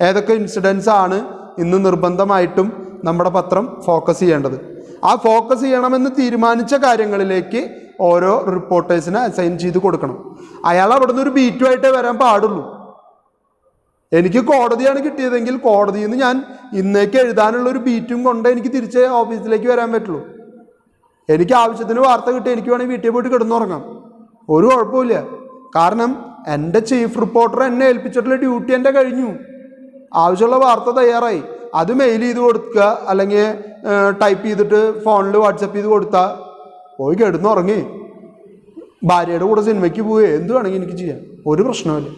ഏതൊക്കെ ഇൻസിഡൻസ് ആണ് ഇന്ന് നിർബന്ധമായിട്ടും നമ്മുടെ പത്രം ഫോക്കസ് ചെയ്യേണ്ടത്. ആ ഫോക്കസ് ചെയ്യണമെന്ന് തീരുമാനിച്ച കാര്യങ്ങളിലേക്ക് ഓരോ റിപ്പോർട്ടേഴ്സിനെ അസൈൻ ചെയ്ത് കൊടുക്കണം. അയാൾ അവിടെ നിന്ന് ഒരു ബീറ്റുമായിട്ടേ വരാൻ പാടുള്ളൂ. എനിക്ക് കോടതിയാണ് കിട്ടിയതെങ്കിൽ കോടതിയിൽ നിന്ന് ഞാൻ ഇന്നേക്ക് എഴുതാനുള്ള ഒരു ബീറ്റും കൊണ്ട് എനിക്ക് തിരിച്ച് ഓഫീസിലേക്ക് വരാൻ പറ്റുള്ളൂ. എനിക്ക് ആവശ്യത്തിന് വാർത്ത കിട്ടി, എനിക്ക് വേണമെങ്കിൽ വീട്ടിൽ പോയിട്ട് കിടന്നുറങ്ങാം, ഒരു കുഴപ്പമില്ല. കാരണം എൻ്റെ ചീഫ് റിപ്പോർട്ടർ എന്നെ ഏൽപ്പിച്ചിട്ടുള്ള ഡ്യൂട്ടി എൻ്റെ കഴിഞ്ഞു. ആവശ്യമുള്ള വാർത്ത തയ്യാറായി, അത് മെയിൽ ചെയ്ത് കൊടുക്കുക, അല്ലെങ്കിൽ ടൈപ്പ് ചെയ്തിട്ട് ഫോണിൽ വാട്സപ്പ് ചെയ്ത് കൊടുത്താൽ പോയി കിടന്നുറങ്ങി ഭാര്യയുടെ കൂടെ സിനിമയ്ക്ക് പോവുകയോ എന്ത് വേണമെങ്കിൽ എനിക്ക് ചെയ്യാം, ഒരു പ്രശ്നമില്ല.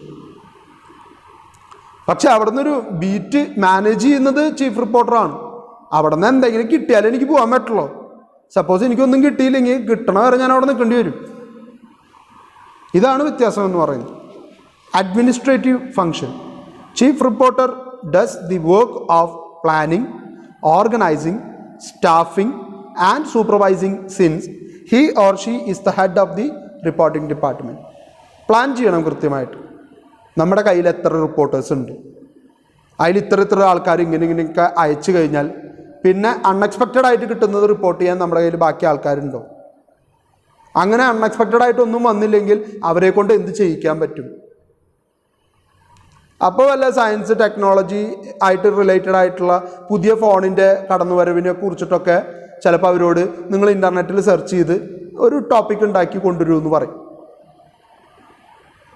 പക്ഷെ അവിടെ നിന്നൊരു ബീറ്റ് മാനേജ് ചെയ്യുന്നത് ചീഫ് റിപ്പോർട്ടറാണ്. അവിടെ നിന്ന് എന്തെങ്കിലും കിട്ടിയാലേ എനിക്ക് പോകാൻ പറ്റുള്ളൂ. സപ്പോസ് എനിക്കൊന്നും കിട്ടിയില്ലെങ്കിൽ കിട്ടണ വരെ ഞാൻ അവിടെ നിൽക്കേണ്ടി വരും. ഇതാണ് വ്യത്യാസം എന്ന് പറയുന്നത്. Administrative function. Chief reporter does the work of planning, organising, staffing and supervising since he or she is the head of the reporting department. Plan ചെയ്യണം കൃത്യമായിട്ട്. നമ്മുടെ കയ്യിൽ എത്ര റിപ്പോർട്ടേഴ്സ് ഉണ്ട്, അതിൽ ഇത്ര ആൾക്കാർ ഇങ്ങനെയൊക്കെ അയച്ചു കഴിഞ്ഞാൽ പിന്നെ അൺഎക്സ്പെക്റ്റഡ് ആയിട്ട് കിട്ടുന്നത് റിപ്പോർട്ട് ചെയ്യാൻ നമ്മുടെ കയ്യിൽ ബാക്കി ആൾക്കാരുണ്ടോ? അങ്ങനെ അൺഎക്സ്പെക്റ്റഡ് ആയിട്ടൊന്നും വന്നില്ലെങ്കിൽ അവരെ കൊണ്ട് എന്ത് ചെയ്യിക്കാൻ പറ്റും? അപ്പോൾ വല്ല സയൻസ് ടെക്നോളജി ആയിട്ട് റിലേറ്റഡ് ആയിട്ടുള്ള പുതിയ ഫോണിൻ്റെ കടന്നുവരവിനെ കുറിച്ചിട്ടൊക്കെ ചിലപ്പോൾ അവരോട് നിങ്ങൾ ഇൻ്റർനെറ്റിൽ സെർച്ച് ചെയ്ത് ഒരു ടോപ്പിക് ഉണ്ടാക്കി കൊണ്ടുവരൂ എന്ന് പറയും.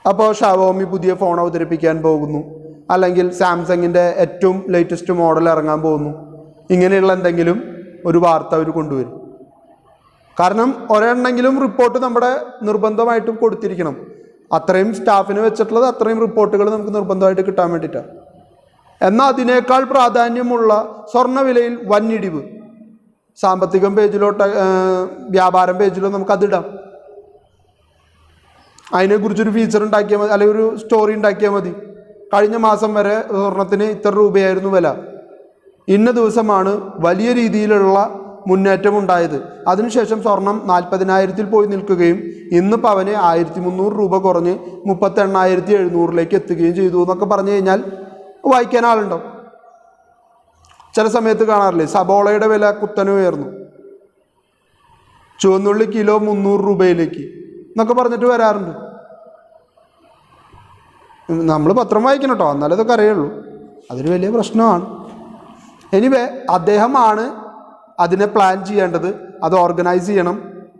അപ്പോൾ ഷവോമി പുതിയ ഫോൺ അവതരിപ്പിക്കാൻ പോകുന്നു, അല്ലെങ്കിൽ സാംസങ്ങിൻ്റെ ഏറ്റവും ലേറ്റസ്റ്റ് മോഡൽ ഇറങ്ങാൻ പോകുന്നു, ഇങ്ങനെയുള്ള എന്തെങ്കിലും ഒരു വാർത്ത അവർ കൊണ്ടുവരും. കാരണം ഒരെണ്ണെങ്കിലും റിപ്പോർട്ട് നമ്മുടെ നിർബന്ധമായിട്ടും കൊടുത്തിരിക്കണം. അത്രയും സ്റ്റാഫിന് വെച്ചിട്ടുള്ളത് അത്രയും റിപ്പോർട്ടുകൾ നമുക്ക് നിർബന്ധമായിട്ട് കിട്ടാൻ വേണ്ടിയിട്ടാണ്. എന്നാൽ അതിനേക്കാൾ പ്രാധാന്യമുള്ള സ്വർണ്ണവിലയിൽ വന്നിടിവ് സാമ്പത്തികം പേജിലോ വ്യാപാരം പേജിലോ നമുക്കതിടാം. അതിനെക്കുറിച്ചൊരു ഫീച്ചർ ഉണ്ടാക്കിയാൽ മതി, അല്ലെങ്കിൽ ഒരു സ്റ്റോറി ഉണ്ടാക്കിയാൽ മതി. കഴിഞ്ഞ മാസം വരെ സ്വർണത്തിന് ഇത്ര രൂപയായിരുന്നു വില, ഇന്ന ദിവസമാണ് വലിയ രീതിയിലുള്ള മുന്നേറ്റം ഉണ്ടായത്, അതിനുശേഷം സ്വർണം 40,000 പോയി നിൽക്കുകയും ഇന്ന് പവന് 1300 രൂപ കുറഞ്ഞ് 38,700 എത്തുകയും ചെയ്തു എന്നൊക്കെ പറഞ്ഞു കഴിഞ്ഞാൽ വായിക്കാൻ ആളുണ്ടാവും. ചില സമയത്ത് കാണാറില്ലേ, സബോളയുടെ വില കുത്തനെ ഉയർന്നു, ചുവന്നുള്ളി കിലോ 300 രൂപയിലേക്ക് എന്നൊക്കെ പറഞ്ഞിട്ട് വരാറുണ്ട്. നമ്മൾ പത്രം വായിക്കണം കേട്ടോ, എന്നാലേ ഇതൊക്കെ അറിയുള്ളൂ. അതൊരു വലിയ പ്രശ്നമാണ്. എനിവേ, അദ്ദേഹമാണ് അതിനെ പ്ലാൻ ചെയ്യേണ്ടത്, അത് ഓർഗനൈസ് ചെയ്യണം.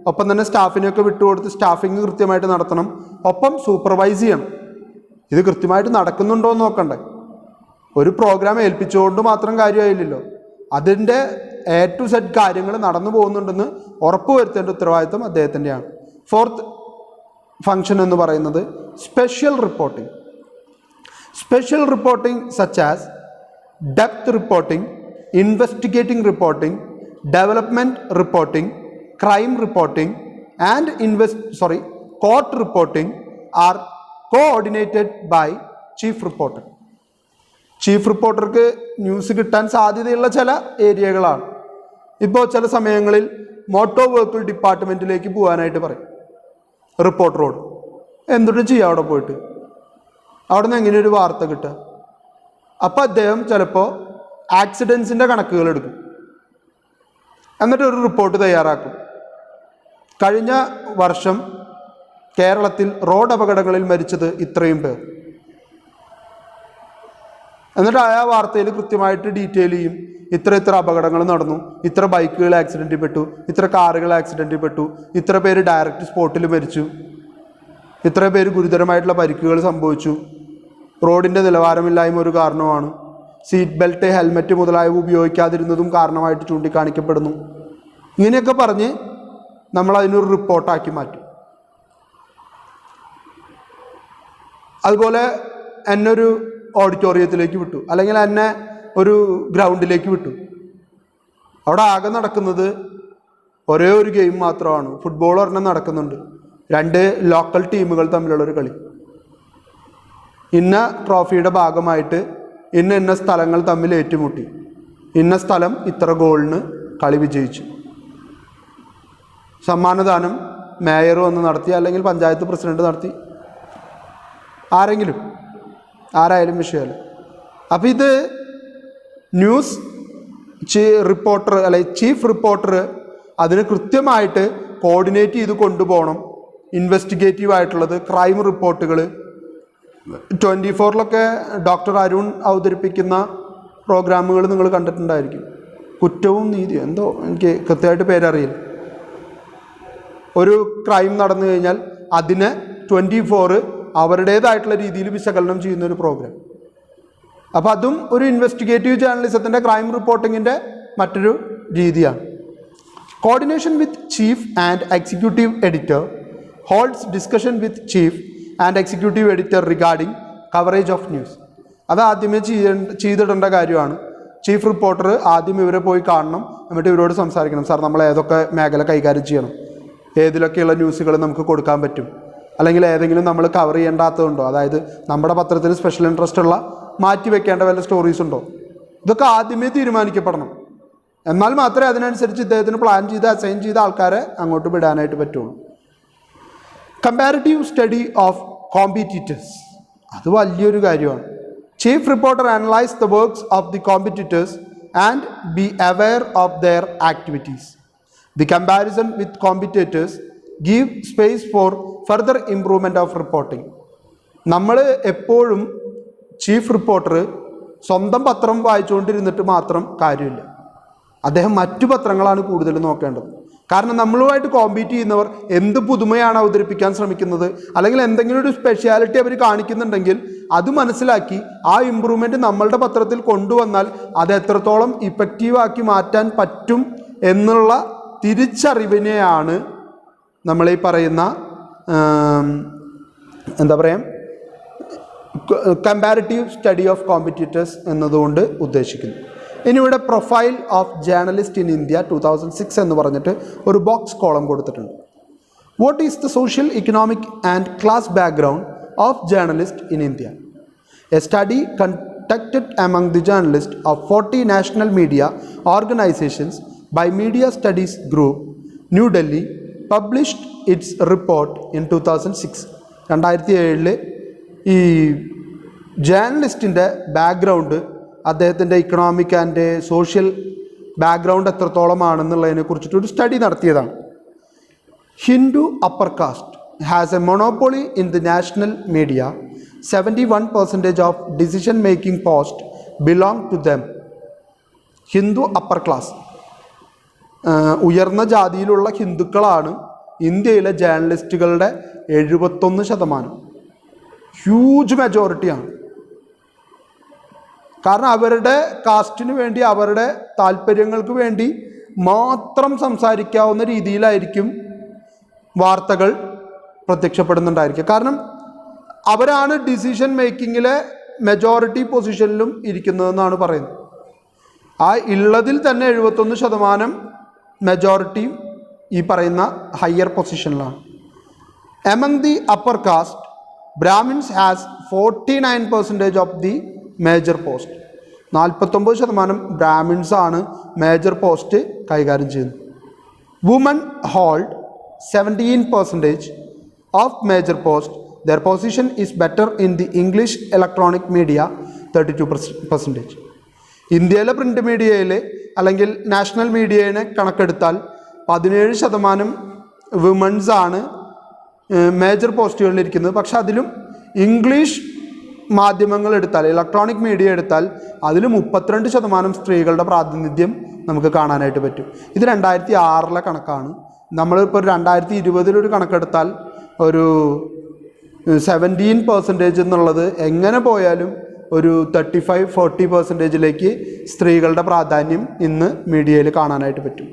ഒപ്പം തന്നെ സ്റ്റാഫിനെയൊക്കെ വിട്ടുകൊടുത്ത് സ്റ്റാഫിങ് കൃത്യമായിട്ട് നടത്തണം. ഒപ്പം സൂപ്പർവൈസ് ചെയ്യണം. ഇത് കൃത്യമായിട്ട് നടക്കുന്നുണ്ടോ എന്ന് നോക്കണ്ടേ. ഒരു പ്രോഗ്രാം ഏൽപ്പിച്ചുകൊണ്ട് മാത്രം കാര്യമായില്ലല്ലോ, അതിൻ്റെ A to Z കാര്യങ്ങൾ നടന്നു പോകുന്നുണ്ടെന്ന് ഉറപ്പുവരുത്തേണ്ട ഉത്തരവാദിത്വം അദ്ദേഹത്തിൻ്റെയാണ്. ഫോർത്ത് ഫങ്ഷൻ എന്ന് പറയുന്നത് special reporting. Special reporting such as depth reporting, investigating reporting, development reporting, crime reporting and court reporting are coordinated by chief reporter. Chief റിപ്പോർട്ടർക്ക് ന്യൂസ് കിട്ടാൻ സാധ്യതയുള്ള ചില ഏരിയകളാണ്. ഇപ്പോൾ ചില സമയങ്ങളിൽ മോട്ടോർ വെഹിക്കിൾ ഡിപ്പാർട്ട്മെൻറ്റിലേക്ക് പോകാനായിട്ട് പറയും റിപ്പോർട്ടറോട്. എന്തുട്ട് ചെയ്യുക അവിടെ പോയിട്ട്? അവിടെ നിന്ന് എങ്ങനെ ഒരു വാർത്ത കിട്ടുക? അപ്പോൾ അദ്ദേഹം ചിലപ്പോൾ ആക്സിഡൻസിൻ്റെ കണക്കുകൾ എടുക്കും, എന്നിട്ട് ഒരു റിപ്പോർട്ട് തയ്യാറാക്കും. കഴിഞ്ഞ വർഷം കേരളത്തിൽ റോഡ് അപകടങ്ങളിൽ മരിച്ചത് ഇത്രയും പേർ, എന്നിട്ട് ആ വാർത്തയിൽ കൃത്യമായിട്ട് ഡീറ്റെയിൽ ചെയ്യും. ഇത്ര അപകടങ്ങൾ നടന്നു, ഇത്ര ബൈക്കുകൾ ആക്സിഡൻറ്റിൽ പെട്ടു, ഇത്ര കാറുകൾ ആക്സിഡൻറ്റിൽ പെട്ടു, ഇത്ര പേര് ഡയറക്റ്റ് സ്പോട്ടിൽ മരിച്ചു, ഇത്ര പേര് ഗുരുതരമായിട്ടുള്ള പരിക്കുകൾ സംഭവിച്ചു, റോഡിൻ്റെ നിലവാരമില്ലായ്മ ഒരു കാരണമാണ്, സീറ്റ് ബെൽറ്റ്, ഹെൽമെറ്റ് മുതലായവ ഉപയോഗിക്കാതിരുന്നതും കാരണമായിട്ട് ചൂണ്ടിക്കാണിക്കപ്പെടുന്നു. ഇങ്ങനെയൊക്കെ പറഞ്ഞ് നമ്മൾ അതിനൊരു റിപ്പോർട്ടാക്കി മാറ്റും. അതുപോലെ എന്നെ ഒരു ഓഡിറ്റോറിയത്തിലേക്ക് വിട്ടു, അല്ലെങ്കിൽ എന്നെ ഒരു ഗ്രൗണ്ടിലേക്ക് വിട്ടു. അവിടെ ആകെ നടക്കുന്നത് ഒരേ ഒരു ഗെയിം മാത്രമാണ്. ഫുട്ബോൾ ഒരെണ്ണം നടക്കുന്നുണ്ട്, 2 ലോക്കൽ ടീമുകൾ തമ്മിലുള്ളൊരു കളി. ഇന്ന ട്രോഫിയുടെ ഭാഗമായിട്ട് ഇന്ന സ്ഥലങ്ങൾ തമ്മിൽ ഏറ്റുമുട്ടി, ഇന്ന സ്ഥലം ഇത്ര ഗോളിന് കളി വിജയിച്ചു. സമ്മാനദാനം മേയർ വന്ന് നടത്തി, അല്ലെങ്കിൽ പഞ്ചായത്ത് പ്രസിഡന്റ് നടത്തി, ആരായാലും വിഷയമല്ല. അപ്പോൾ ഇത് ന്യൂസ് റിപ്പോർട്ടർ അല്ലെങ്കിൽ ചീഫ് റിപ്പോർട്ടർ അതിന് കൃത്യമായിട്ട് കോർഡിനേറ്റ് ചെയ്ത് കൊണ്ടുപോകണം. ഇൻവെസ്റ്റിഗേറ്റീവ് ആയിട്ടുള്ളത് ക്രൈം റിപ്പോർട്ടുകൾ 24 ഡോക്ടർ അരുൺ അവതരിപ്പിക്കുന്ന പ്രോഗ്രാമുകൾ നിങ്ങൾ കണ്ടിട്ടുണ്ടായിരിക്കും. കുറ്റവും നീതിയും, എന്തോ എനിക്ക് കൃത്യമായിട്ട് പേരറിയില്ല. ഒരു ക്രൈം നടന്നു കഴിഞ്ഞാൽ അതിനെ 24 അവരുടേതായിട്ടുള്ള രീതിയിൽ വിശകലനം ചെയ്യുന്ന ഒരു പ്രോഗ്രാം. അപ്പോൾ അതും ഒരു ഇൻവെസ്റ്റിഗേറ്റീവ് ജേർണലിസത്തിൻ്റെ ക്രൈം റിപ്പോർട്ടിങ്ങിൻ്റെ മറ്റൊരു രീതിയാണ്. Coordination with chief and executive editor holds discussion with chief and executive editor regarding coverage of news. അത് ആദ്യമേ ചെയ്തിടേണ്ട കാര്യമാണ്. ചീഫ് റിപ്പോർട്ടർ ആദ്യം ഇവരെ പോയി കാണണം, എന്നിട്ട് ഇവരോട് സംസാരിക്കണം. സാർ, നമ്മൾ ഏതൊക്കെ മേഖല കൈകാര്യം ചെയ്യണം, ഏതിലൊക്കെയുള്ള ന്യൂസുകൾ നമുക്ക് കൊടുക്കാൻ പറ്റും, അല്ലെങ്കിൽ ഏതെങ്കിലും നമ്മൾ കവർ ചെയ്യേണ്ടാത്തതുണ്ടോ, അതായത് നമ്മുടെ പത്രത്തിന് സ്പെഷ്യൽ ഇൻട്രസ്റ്റ് ഉള്ള മാറ്റി വെക്കേണ്ട വല്ല സ്റ്റോറീസ് ഉണ്ടോ, ഇതൊക്കെ ആദ്യമേ തീരുമാനിക്കപ്പെടണം. എന്നാൽ മാത്രമേ അതിനനുസരിച്ച് ഇദ്ദേഹത്തിന് പ്ലാൻ ചെയ്ത് അസൈൻ ചെയ്ത ആൾക്കാരെ അങ്ങോട്ട് വിടാനായിട്ട് പറ്റുള്ളൂ. കമ്പാരിറ്റീവ് സ്റ്റഡി ഓഫ് കോമ്പറ്റീറ്റേഴ്സ്, അത് വലിയൊരു കാര്യമാണ്. Chief reporter analyse the works of the competitors and be aware of their activities. The comparison with competitors give space four further improvement of reporting. നമ്മൾ എപ്പോഴും ചീഫ് റിപ്പോർട്ടർ സ്വന്തം പത്രം വായിച്ചുകൊണ്ടിരുന്നിട്ട് മാത്രം കാര്യമില്ല. അദ്ദേഹം മറ്റു പത്രങ്ങളാണ് കൂടുതൽ നോക്കേണ്ടത്. കാരണം നമ്മളുമായിട്ട് കോമ്പീറ്റ് ചെയ്യുന്നവർ എന്ത് പുതുമയാണ് അവതരിപ്പിക്കാൻ ശ്രമിക്കുന്നത്, അല്ലെങ്കിൽ എന്തെങ്കിലും ഒരു സ്പെഷ്യാലിറ്റി അവർ കാണിക്കുന്നുണ്ടെങ്കിൽ അത് മനസ്സിലാക്കി ആ ഇമ്പ്രൂവ്മെൻറ്റ് നമ്മളുടെ പത്രത്തിൽ കൊണ്ടുവന്നാൽ അത് എത്രത്തോളം ഇഫക്റ്റീവാക്കി മാറ്റാൻ പറ്റും എന്നുള്ള തിരിച്ചറിവിനെയാണ് നമ്മളീ പറയുന്ന എന്താ പറയുക കമ്പാരിറ്റീവ് സ്റ്റഡി ഓഫ് കോമ്പറ്റീറ്റേഴ്സ് എന്നതുകൊണ്ട് ഉദ്ദേശിക്കുന്നു. ഇനി ഇവിടെ profile of journalist in India 2006 എന്ന് പറഞ്ഞിട്ട് ഒരു ബോക്സ് കോളം കൊടുത്തിട്ടുണ്ട്. What is the social economic and class background of journalist in India? A study conducted among the journalists of 40 national media organizations by Media Studies Group, New Delhi, published its report in 2006. 2007 ഈ ജേർണലിസ്റ്റിൻ്റെ background, അദ്ദേഹത്തിൻ്റെ economic and social background എത്രത്തോളമാണെന്നുള്ളതിനെ കുറിച്ചിട്ടൊരു study നടത്തിയതാണ്. Hindu upper caste has a monopoly in the national media. 71% of decision making post belong to them. Hindu upper class, ഉയർന്ന ഹിന്ദുക്കളാണ് ഇന്ത്യയിലെ ജേർണലിസ്റ്റുകളുടെ 71%. Huge മെജോറിറ്റിയാണ്. കാരണം അവരുടെ കാസ്റ്റിന് വേണ്ടി, അവരുടെ താല്പര്യങ്ങൾക്ക് വേണ്ടി മാത്രം സംസാരിക്കാവുന്ന രീതിയിലായിരിക്കും വാർത്തകൾ പ്രത്യക്ഷപ്പെടുന്നുണ്ടായിരിക്കുക. കാരണം അവരാണ് ഡിസിഷൻ മേക്കിങ്ങിലെ മെജോറിറ്റി പൊസിഷനിലും ഇരിക്കുന്നതെന്നാണ് പറയുന്നത്. ആ ഉള്ളതിൽ തന്നെ 71% മെജോറിറ്റിയും ഈ പറയുന്ന ഹയർ പൊസിഷനിലാണ്. Among the upper caste, Brahmins has 49% of the major post. 49% Brahmins ആണ് മേജർ പോസ്റ്റ് കൈകാര്യം ചെയ്യുന്നത്. Women hold 17% of major post. Their position is better in the English electronic media 32%. ഇന്ത്യയിലെ പ്രിൻ്റ് മീഡിയയിൽ അല്ലെങ്കിൽ നാഷണൽ മീഡിയയെ കണക്കെടുത്താൽ 17% വുമൺസ് ആണ് മേജർ പോസ്റ്റുകളിലിരിക്കുന്നത്. പക്ഷെ അതിലും ഇംഗ്ലീഷ് മാധ്യമങ്ങൾ എടുത്താൽ, ഇലക്ട്രോണിക് മീഡിയ എടുത്താൽ അതിൽ 32% സ്ത്രീകളുടെ പ്രാതിനിധ്യം നമുക്ക് കാണാനായിട്ട് പറ്റും. ഇത് 2006 കണക്കാണ്. നമ്മളിപ്പോൾ 2020 കണക്കെടുത്താൽ ഒരു 17% എന്നുള്ളത് എങ്ങനെ പോയാലും ഒരു 35-40% സ്ത്രീകളുടെ പ്രാധാന്യം ഇന്ന് മീഡിയയിൽ കാണാനായിട്ട് പറ്റും.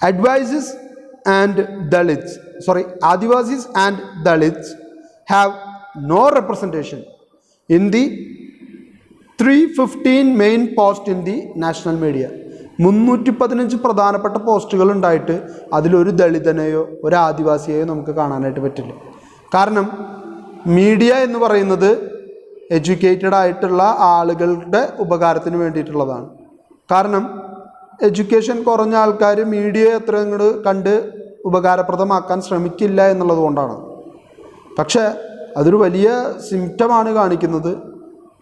Advises and Dalits, Adivasis and Dalits have no representation in the 315 main posts in the national media. 315 പ്രധാനപ്പെട്ട പോസ്റ്റുകൾ ഉണ്ടായിട്ട് അതിലൊരു ദളിതനെയോ ഒരു ആദിവാസിയെയോ നമുക്ക് കാണാനായിട്ട് പറ്റില്ല. കാരണം മീഡിയ എന്ന് പറയുന്നത് എഡ്യൂക്കേറ്റഡ് ആയിട്ടുള്ള ആളുകളുടെ ഉപകാരത്തിന് വേണ്ടിയിട്ടുള്ളതാണ്. കാരണം എഡ്യൂക്കേഷൻ കുറഞ്ഞ ആൾക്കാർ മീഡിയയെ അത്ര അങ്ങോട്ട് കണ്ട് ഉപകാരപ്രദമാക്കാൻ ശ്രമിക്കില്ല എന്നുള്ളത് കൊണ്ടാണ്. പക്ഷേ അതൊരു വലിയ സിംറ്റമാണ് കാണിക്കുന്നത്.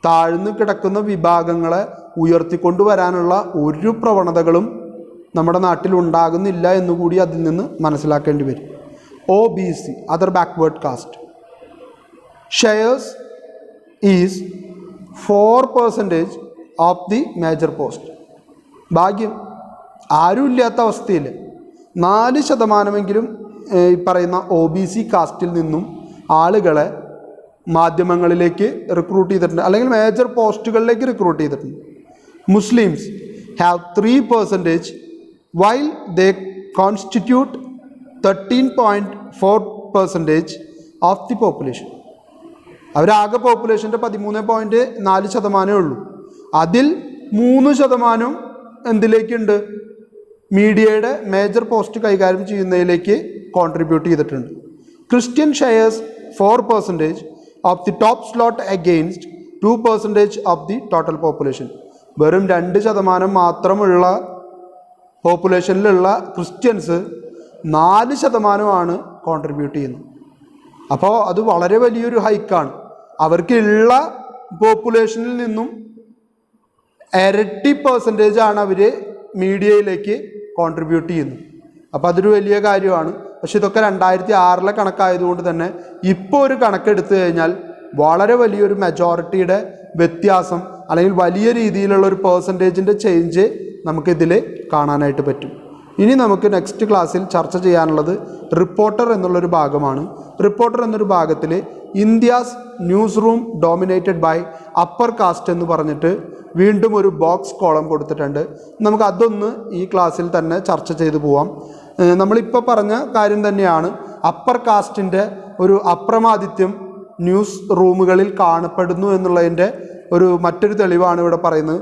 താഴ്ന്നു കിടക്കുന്ന വിഭാഗങ്ങളെ ഉയർത്തിക്കൊണ്ടുവരാനുള്ള ഒരു പ്രവണതകളും നമ്മുടെ നാട്ടിൽ ഉണ്ടാകുന്നില്ല എന്നുകൂടി അതിൽ നിന്ന് മനസ്സിലാക്കേണ്ടി വരും. OBC, other backward cast, shares is 4% of the major post. ഭാഗ്യം, ആരും ഇല്ലാത്ത അവസ്ഥയിൽ 4% ഈ പറയുന്ന OBC കാസ്റ്റിൽ നിന്നും ആളുകളെ മാധ്യമങ്ങളിലേക്ക് റിക്രൂട്ട് ചെയ്തിട്ടുണ്ട്, അല്ലെങ്കിൽ മേജർ പോസ്റ്റുകളിലേക്ക് റിക്രൂട്ട് ചെയ്തിട്ടുണ്ട്. Muslims have 3% while they constitute 13.4% of the population. അവരാകെ പോപ്പുലേഷൻ്റെ 13.4% ഉള്ളൂ. അതിൽ 3% എന്തിലേക്കുണ്ട്? മീഡിയയുടെ മേജർ പോസ്റ്റ് കൈകാര്യം ചെയ്യുന്നതിലേക്ക് കോൺട്രിബ്യൂട്ട് ചെയ്തിട്ടുണ്ട്. Christian shares 4% of the top slot against 2% of the total population. വെറും 2% മാത്രമുള്ള പോപ്പുലേഷനിലുള്ള ക്രിസ്ത്യൻസ് 4% കോൺട്രിബ്യൂട്ട് ചെയ്യുന്നത്. അപ്പോൾ അത് വളരെ വലിയൊരു ഹൈക്കാണ്. അവർക്കുള്ള പോപ്പുലേഷനിൽ നിന്നും ഇരട്ടി % അവർ മീഡിയയിലേക്ക് കോൺട്രിബ്യൂട്ട് ചെയ്യുന്നത്. അപ്പോൾ അതൊരു വലിയ കാര്യമാണ്. പക്ഷെ ഇതൊക്കെ 2006 കണക്കായതുകൊണ്ട് തന്നെ ഇപ്പോൾ ഒരു കണക്കെടുത്തു കഴിഞ്ഞാൽ വളരെ വലിയൊരു മെജോറിറ്റിയുടെ വ്യത്യാസം, അല്ലെങ്കിൽ വലിയ രീതിയിലുള്ള ഒരു പെർസെൻറ്റേജിൻ്റെ ചേഞ്ച് നമുക്കിതിൽ കാണാനായിട്ട് പറ്റും. ഇനി നമുക്ക് നെക്സ്റ്റ് ക്ലാസ്സിൽ ചർച്ച ചെയ്യാനുള്ളത് റിപ്പോർട്ടർ എന്നുള്ളൊരു ഭാഗമാണ്. റിപ്പോർട്ടർ എന്നൊരു ഭാഗത്തിൽ India's newsroom dominated by upper caste എന്ന് പറഞ്ഞിട്ട് വീണ്ടും ഒരു ബോക്സ് കോളം കൊടുത്തിട്ടുണ്ട്. നമുക്ക് അതൊന്ന് ഈ ക്ലാസ്സിൽ തന്നെ ചർച്ച ചെയ്തു പോവാം. നമ്മളിപ്പോൾ പറഞ്ഞ കാര്യം തന്നെയാണ്, അപ്പർ കാസ്റ്റിൻ്റെ ഒരു അപ്രമാദിത്യം ന്യൂസ് റൂമുകളിൽ കാണപ്പെടുന്നു എന്നുള്ളതിൻ്റെ മറ്റൊരു തെളിവാണ് ഇവിടെ പറയുന്നത്.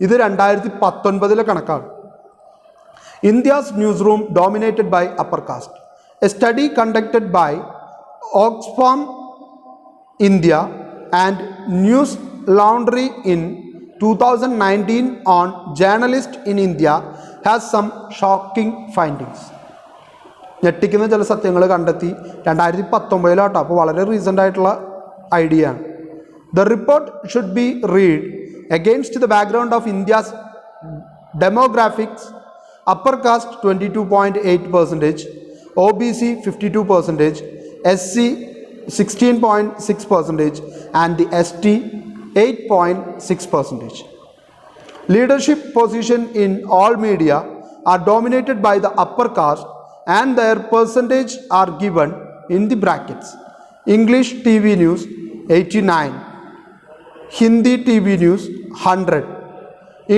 ഇത് 2019 കണക്കാണ്. India's newsroom dominated by upper caste. A study conducted by Oxfam India and News Laundry in 2019 on journalists in India has some shocking findings. ഞെട്ടിക്കുന്ന ചില സത്യങ്ങൾ കണ്ടെത്തി 2019 അപ്പോൾ വളരെ റീസെൻ്റ് ആയിട്ടുള്ള ഐഡിയ ആണ്. The report should be read against the background of India's demographics. Upper caste 22.8%, OBC 52%, SC 16.6% and the ST 8.6%. Leadership position in all media are dominated by the upper caste and their percentage are given in the brackets. English TV news 89, Hindi TV news 100,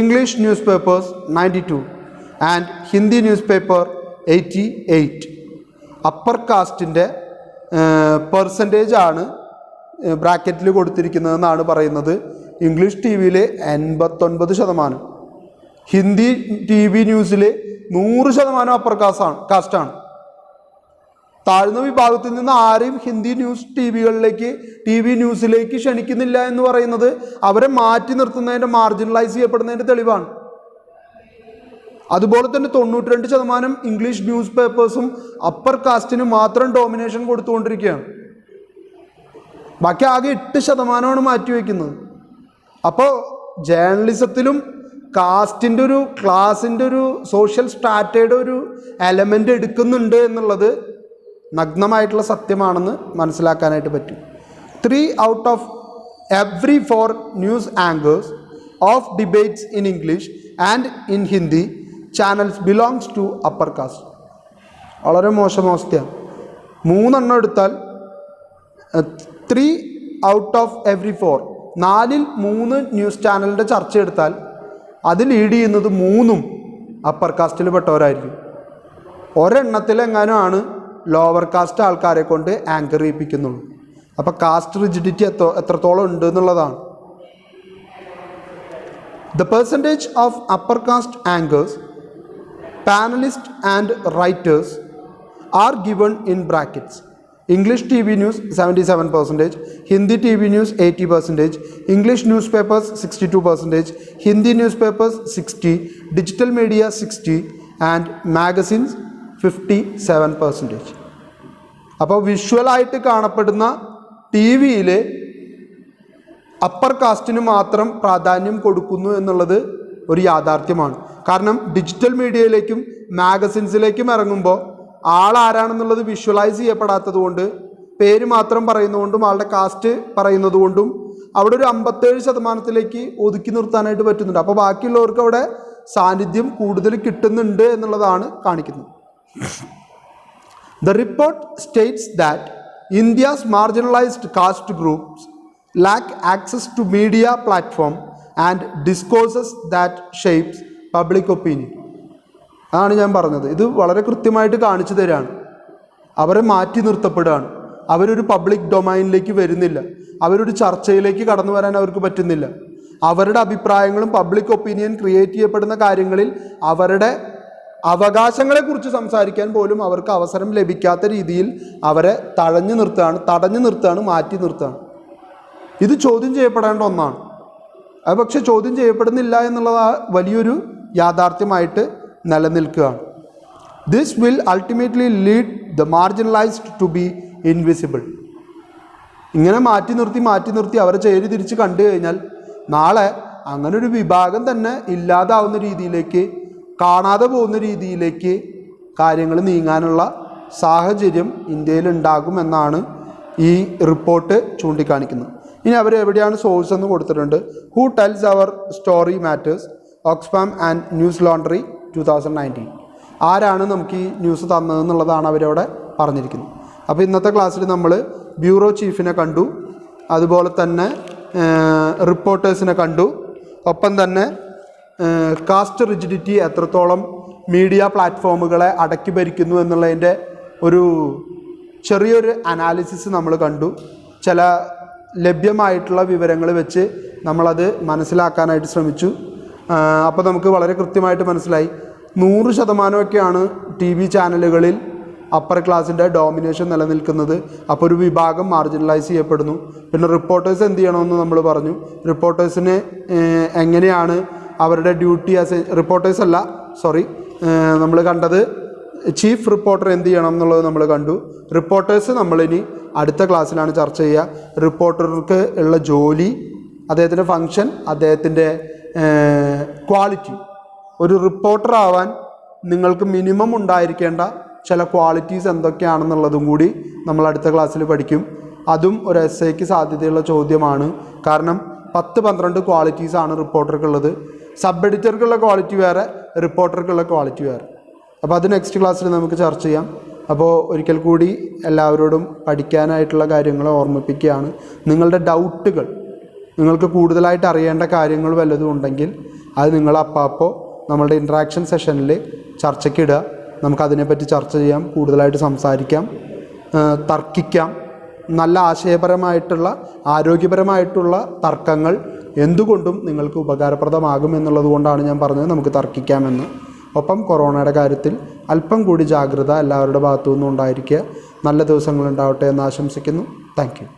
English newspapers 92 and Hindi newspaper 88. Upper കാസ്റ്റിൻ്റെ percentage ആണ് ബ്രാക്കറ്റിൽ കൊടുത്തിരിക്കുന്നതെന്നാണ് പറയുന്നത്. English T വിയിൽ 89%, Hindi TV ന്യൂസിൽ 100% upper കാസ്റ്റാണ്. താഴ്ന്ന വിഭാഗത്തിൽ നിന്ന് ആരെയും ഹിന്ദി ന്യൂസ് TV ന്യൂസിലേക്ക് ക്ഷണിക്കുന്നില്ല എന്ന് പറയുന്നത് അവരെ മാറ്റി നിർത്തുന്നതിൻ്റെ, മാർജിനലൈസ് ചെയ്യപ്പെടുന്നതിൻ്റെ തെളിവാണ്. അതുപോലെ തന്നെ 92% ഇംഗ്ലീഷ് ന്യൂസ് പേപ്പേഴ്സും അപ്പർ കാസ്റ്റിന് മാത്രം ഡോമിനേഷൻ കൊടുത്തുകൊണ്ടിരിക്കുകയാണ്. ബാക്കി ആകെ 8% മാറ്റിവെക്കുന്നത്. അപ്പോൾ ജേർണലിസത്തിലും കാസ്റ്റിൻ്റെ ക്ലാസിൻ്റെ സോഷ്യൽ സ്ട്രാറ്റയുടെ എലമെൻ്റ് എടുക്കുന്നുണ്ട് എന്നുള്ളത് നഗ്നമായിട്ടുള്ള സത്യമാണെന്ന് മനസ്സിലാക്കാനായിട്ട് പറ്റും. 3 out of every 4 news anchors of debates in English and in Hindi channels belongs to upper caste. വളരെ മോശം അവസ്ഥയാണ്. 3 എടുത്താൽ 3 out of every 4, 4-ൽ 3 ന്യൂസ് ചാനലിൻ്റെ ചർച്ച എടുത്താൽ അത് ലീഡ് ചെയ്യുന്നത് 3ഉം അപ്പർ കാസ്റ്റിൽ പെട്ടവരായിരിക്കും. ഒരെണ്ണത്തിലെങ്ങാനുമാണ് ലോവർ കാസ്റ്റ് ആൾക്കാരെ കൊണ്ട് ആങ്കർ ചെയ്യിപ്പിക്കുന്നുള്ളൂ. അപ്പോൾ കാസ്റ്റ് റിജിഡിറ്റി എത്രത്തോളം ഉണ്ട് എന്നുള്ളതാണ്. The percentage of upper caste anchors, panelists and writers are given in brackets. English TV news 77%, Hindi TV news 80%, English newspapers 62%, Hindi newspapers 60%, digital media 60% and magazines 57%. അപ്പോൾ വിഷ്വലായിട്ട് കാണപ്പെടുന്ന TV-യിൽ upper കാസ്റ്റിന് മാത്രം പ്രാധാന്യം കൊടുക്കുന്നു എന്നുള്ളത് ഒരു യാഥാർത്ഥ്യമാണ്. കാരണം ഡിജിറ്റൽ മീഡിയയിലേക്കും മാഗസിൻസിലേക്കും ഇറങ്ങുമ്പോൾ ആളാരാണെന്നുള്ളത് വിഷ്വലൈസ് ചെയ്യപ്പെടാത്തത് കൊണ്ട്, പേര് മാത്രം പറയുന്നതുകൊണ്ടും ആളുടെ കാസ്റ്റ് പറയുന്നത് കൊണ്ടും അവിടെ ഒരു 57% ഒതുക്കി നിർത്താനായിട്ട് പറ്റുന്നുണ്ട്. അപ്പോൾ ബാക്കിയുള്ളവർക്ക് അവിടെ സാന്നിധ്യം കൂടുതൽ കിട്ടുന്നുണ്ട് എന്നുള്ളതാണ് കാണിക്കുന്നത്. The report states that India's marginalized caste groups lack access to media platform and discourses that shapes public opinion. അതാണ് ഞാൻ പറഞ്ഞത്. ഇത് വളരെ കൃത്യമായിട്ട് കാണിച്ചു തരാണ്. അവരെ മാറ്റി നിർത്തപ്പെടുകയാണ്. അവരൊരു പബ്ലിക് ഡൊമൈനിലേക്ക് വരുന്നില്ല. അവരൊരു ചർച്ചയിലേക്ക് കടന്നു വരാൻ അവർക്ക് പറ്റുന്നില്ല. അവരുടെ അഭിപ്രായങ്ങളും പബ്ലിക് ഒപ്പീനിയൻ ക്രിയേറ്റ് ചെയ്യപ്പെടുന്ന കാര്യങ്ങളിൽ അവരുടെ അവകാശങ്ങളെക്കുറിച്ച് സംസാരിക്കാൻ പോലും അവർക്ക് അവസരം ലഭിക്കാത്ത രീതിയിൽ അവരെ തടഞ്ഞു നിർത്തുകയാണ്, മാറ്റി നിർത്തുകയാണ്. ഇത് ചോദ്യം ചെയ്യപ്പെടേണ്ട ഒന്നാണ്. അത് പക്ഷെ ചോദ്യം ചെയ്യപ്പെടുന്നില്ല എന്നുള്ളത് വലിയൊരു യാഥാർത്ഥ്യമായിട്ട് നിലനിൽക്കുകയാണ്. This will ultimately lead the marginalised to be invisible. ഇങ്ങനെ മാറ്റി നിർത്തി അവരെ ചേരി തിരിച്ച് കണ്ടു കഴിഞ്ഞാൽ നാളെ അങ്ങനൊരു വിഭാഗം തന്നെ ഇല്ലാതാവുന്ന രീതിയിലേക്ക്, കാണാതെ പോകുന്ന രീതിയിലേക്ക് കാര്യങ്ങൾ നീങ്ങാനുള്ള സാഹചര്യം ഇന്ത്യയിൽ ഉണ്ടാകുമെന്നാണ് ഈ റിപ്പോർട്ട് ചൂണ്ടിക്കാണിക്കുന്നത്. ഇനി അവർ എവിടെയാണ് സോഴ്സ് എന്ന് കൊടുത്തിട്ടുണ്ട്. Who tells our story matters, Oxfam and Newslaundry 2019. ആരാണ് നമുക്ക് ഈ ന്യൂസ് തന്നതെന്നുള്ളതാണ് അവരവിടെ പറഞ്ഞിരിക്കുന്നത്. അപ്പോൾ ഇന്നത്തെ ക്ലാസ്സിൽ നമ്മൾ ബ്യൂറോ ചീഫിനെ കണ്ടു, അതുപോലെ തന്നെ റിപ്പോർട്ടേഴ്സിനെ കണ്ടു, ഒപ്പം തന്നെ കാസ്റ്റ് റിജിഡിറ്റി എത്രത്തോളം മീഡിയ പ്ലാറ്റ്ഫോമുകളെ അടക്കി ഭരിക്കുന്നു എന്നുള്ളതിൻ്റെ ഒരു ചെറിയൊരു അനാലിസിസ് നമ്മൾ കണ്ടു. ചില ലഭ്യമായിട്ടുള്ള വിവരങ്ങൾ വെച്ച് നമ്മളത് മനസ്സിലാക്കാനായിട്ട് ശ്രമിച്ചു. അപ്പോൾ നമുക്ക് വളരെ കൃത്യമായിട്ട് മനസ്സിലായി 100%ഒക്കെയാണ് ടി വി ചാനലുകളിൽ അപ്പർ ക്ലാസ്സിൻ്റെ ഡോമിനേഷൻ നിലനിൽക്കുന്നത്. അപ്പോൾ ഒരു വിഭാഗം മാർജിനലൈസ് ചെയ്യപ്പെടുന്നു. പിന്നെ റിപ്പോർട്ടേഴ്സ് എന്ത് ചെയ്യണമെന്ന് നമ്മൾ പറഞ്ഞു. റിപ്പോർട്ടേഴ്സിന് എങ്ങനെയാണ് അവരുടെ ഡ്യൂട്ടി നമ്മൾ കണ്ടത് ചീഫ് റിപ്പോർട്ടർ എന്ത് ചെയ്യണം എന്നുള്ളത് നമ്മൾ കണ്ടു. റിപ്പോർട്ടേഴ്സ് നമ്മളിനി അടുത്ത ക്ലാസ്സിലാണ് ചർച്ച ചെയ്യുക. റിപ്പോർട്ടർക്ക് ഉള്ള ജോലി, അദ്ദേഹത്തിൻ്റെ ഫങ്ഷൻ, അദ്ദേഹത്തിൻ്റെ ക്വാളിറ്റി. ഒരു റിപ്പോർട്ടർ ആവാൻ നിങ്ങൾക്ക് മിനിമം ഉണ്ടായിരിക്കേണ്ട ചില ക്വാളിറ്റീസ് എന്തൊക്കെയാണെന്നുള്ളതും കൂടി നമ്മൾ അടുത്ത ക്ലാസ്സിൽ പഠിക്കും. അതും ഒരു എസ്സേക്ക് സാധ്യതയുള്ള ചോദ്യമാണ്. കാരണം 10-12 ക്വാളിറ്റീസാണ് റിപ്പോർട്ടർക്കുള്ളത്. സബ് എഡിറ്റർക്കുള്ള ക്വാളിറ്റി വേറെ, റിപ്പോർട്ടർക്കുള്ള ക്വാളിറ്റി വേറെ. അപ്പോൾ അത് നെക്സ്റ്റ് ക്ലാസ്സിൽ നമുക്ക് ചർച്ച ചെയ്യാം. അപ്പോൾ ഒരിക്കൽ കൂടി എല്ലാവരോടും പഠിക്കാനായിട്ടുള്ള കാര്യങ്ങൾ ഓർമ്മിപ്പിക്കുകയാണ്. നിങ്ങളുടെ ഡൗട്ടുകൾ, നിങ്ങൾക്ക് കൂടുതലായിട്ട് അറിയേണ്ട കാര്യങ്ങൾ വല്ലതും ഉണ്ടെങ്കിൽ അത് നിങ്ങൾ അപ്പോൾ നമ്മളുടെ ഇൻട്രാക്ഷൻ സെഷനിൽ ചർച്ചയ്ക്കിടുക. നമുക്കതിനെപ്പറ്റി ചർച്ച ചെയ്യാം, കൂടുതലായിട്ട് സംസാരിക്കാം, തർക്കിക്കാം. നല്ല ആശയപരമായിട്ടുള്ള, ആരോഗ്യപരമായിട്ടുള്ള തർക്കങ്ങൾ എന്തുകൊണ്ടും നിങ്ങൾക്ക് ഉപകാരപ്രദമാകും എന്നുള്ളത് കൊണ്ടാണ് ഞാൻ പറഞ്ഞത് നമുക്ക് തർക്കിക്കാമെന്ന്. ഒപ്പം കൊറോണയുടെ കാര്യത്തിൽ അല്പം കൂടി ജാഗ്രത എല്ലാവരുടെ ഭാഗത്തു നിന്നും ഉണ്ടായിരിക്കുക. നല്ല ദിവസങ്ങളുണ്ടാവട്ടെ എന്ന് ആശംസിക്കുന്നു. Thank you.